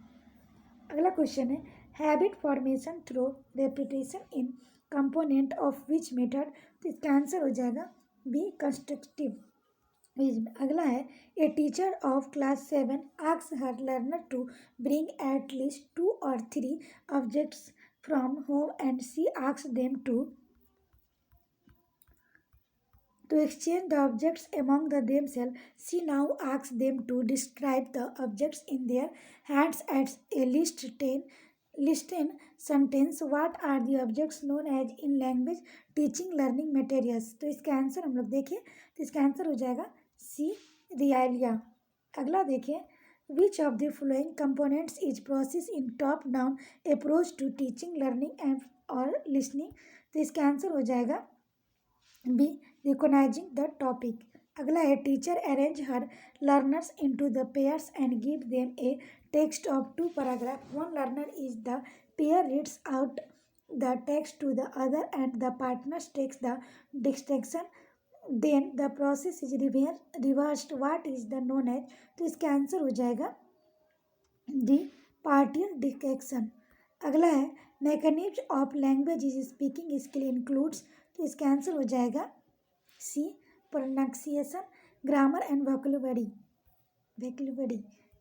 अगला क्वेश्चन है habit formation through repetition in component of which method, तो इसका आंसर हो जाएगा बी कंस्ट्रक्टिव. अगला है a teacher of class 7 asks her learner to bring at least 2 or 3 objects from home and she asks them to exchange the objects among themselves. She now asks them to describe the objects in their hands as a list in sentence. What are the objects known as in language teaching learning materials, तो इसका answer हम लोग देखें तो इसका answer हो जाएगा सी realia. अगला देखें which of the following components is process in top down approach to teaching learning and और लिसनिंग, तो इसका आंसर हो जाएगा बी रिकोगनाइजिंग द टॉपिक. अगला है teacher arrange her learners into the pairs and give them a text of 2 paragraph. One learner is the pair reads out the text to the other and the partners takes the distraction, then the process is reversed. What is the known as. तो इसका answer हो जाएगा D partial distraction. अगला है mechanism of language is speaking skill includes. तो इसका answer हो जाएगा C pronunciation, grammar and vocabulary.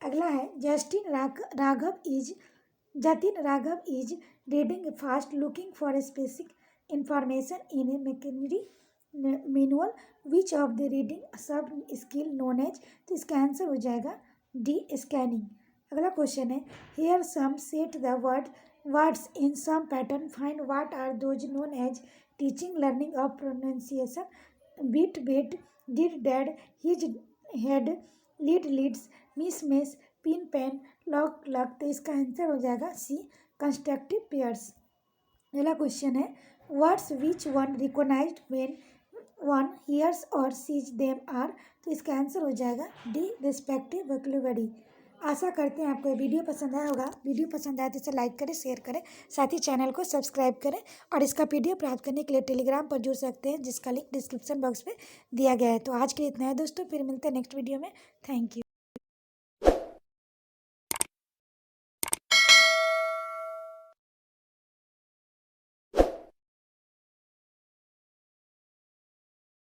अगला है Jatin Raghav is reading fast looking for specific information in a machinery manual which of the reading sub skill known as. तो इसका answer हो जाएगा डी स्कैनिंग। अगला क्वेश्चन है here some set the words in some pattern, find what are those known as teaching learning of pronunciation. Beat did dad, his head, lead leads, miss pin pen, lock luck. तो इसका answer हो जाएगा C constructive pairs. अगला question है words which one recognized when one hears or sees them are. तो इसका answer हो जाएगा डी रिस्पेक्टिव वोकैबुलरी। आशा करते हैं आपको ये वीडियो पसंद आया होगा। वीडियो पसंद आए तो इसे लाइक करें, शेयर करें, साथ ही चैनल को सब्सक्राइब करें और इसका पीडीएफ प्राप्त करने के लिए टेलीग्राम पर जुड़ सकते हैं जिसका लिंक डिस्क्रिप्शन बॉक्स में दिया गया है। तो आज के लिए इतना है दोस्तों, फिर मिलते हैं नेक्स्ट वीडियो में। Thank you.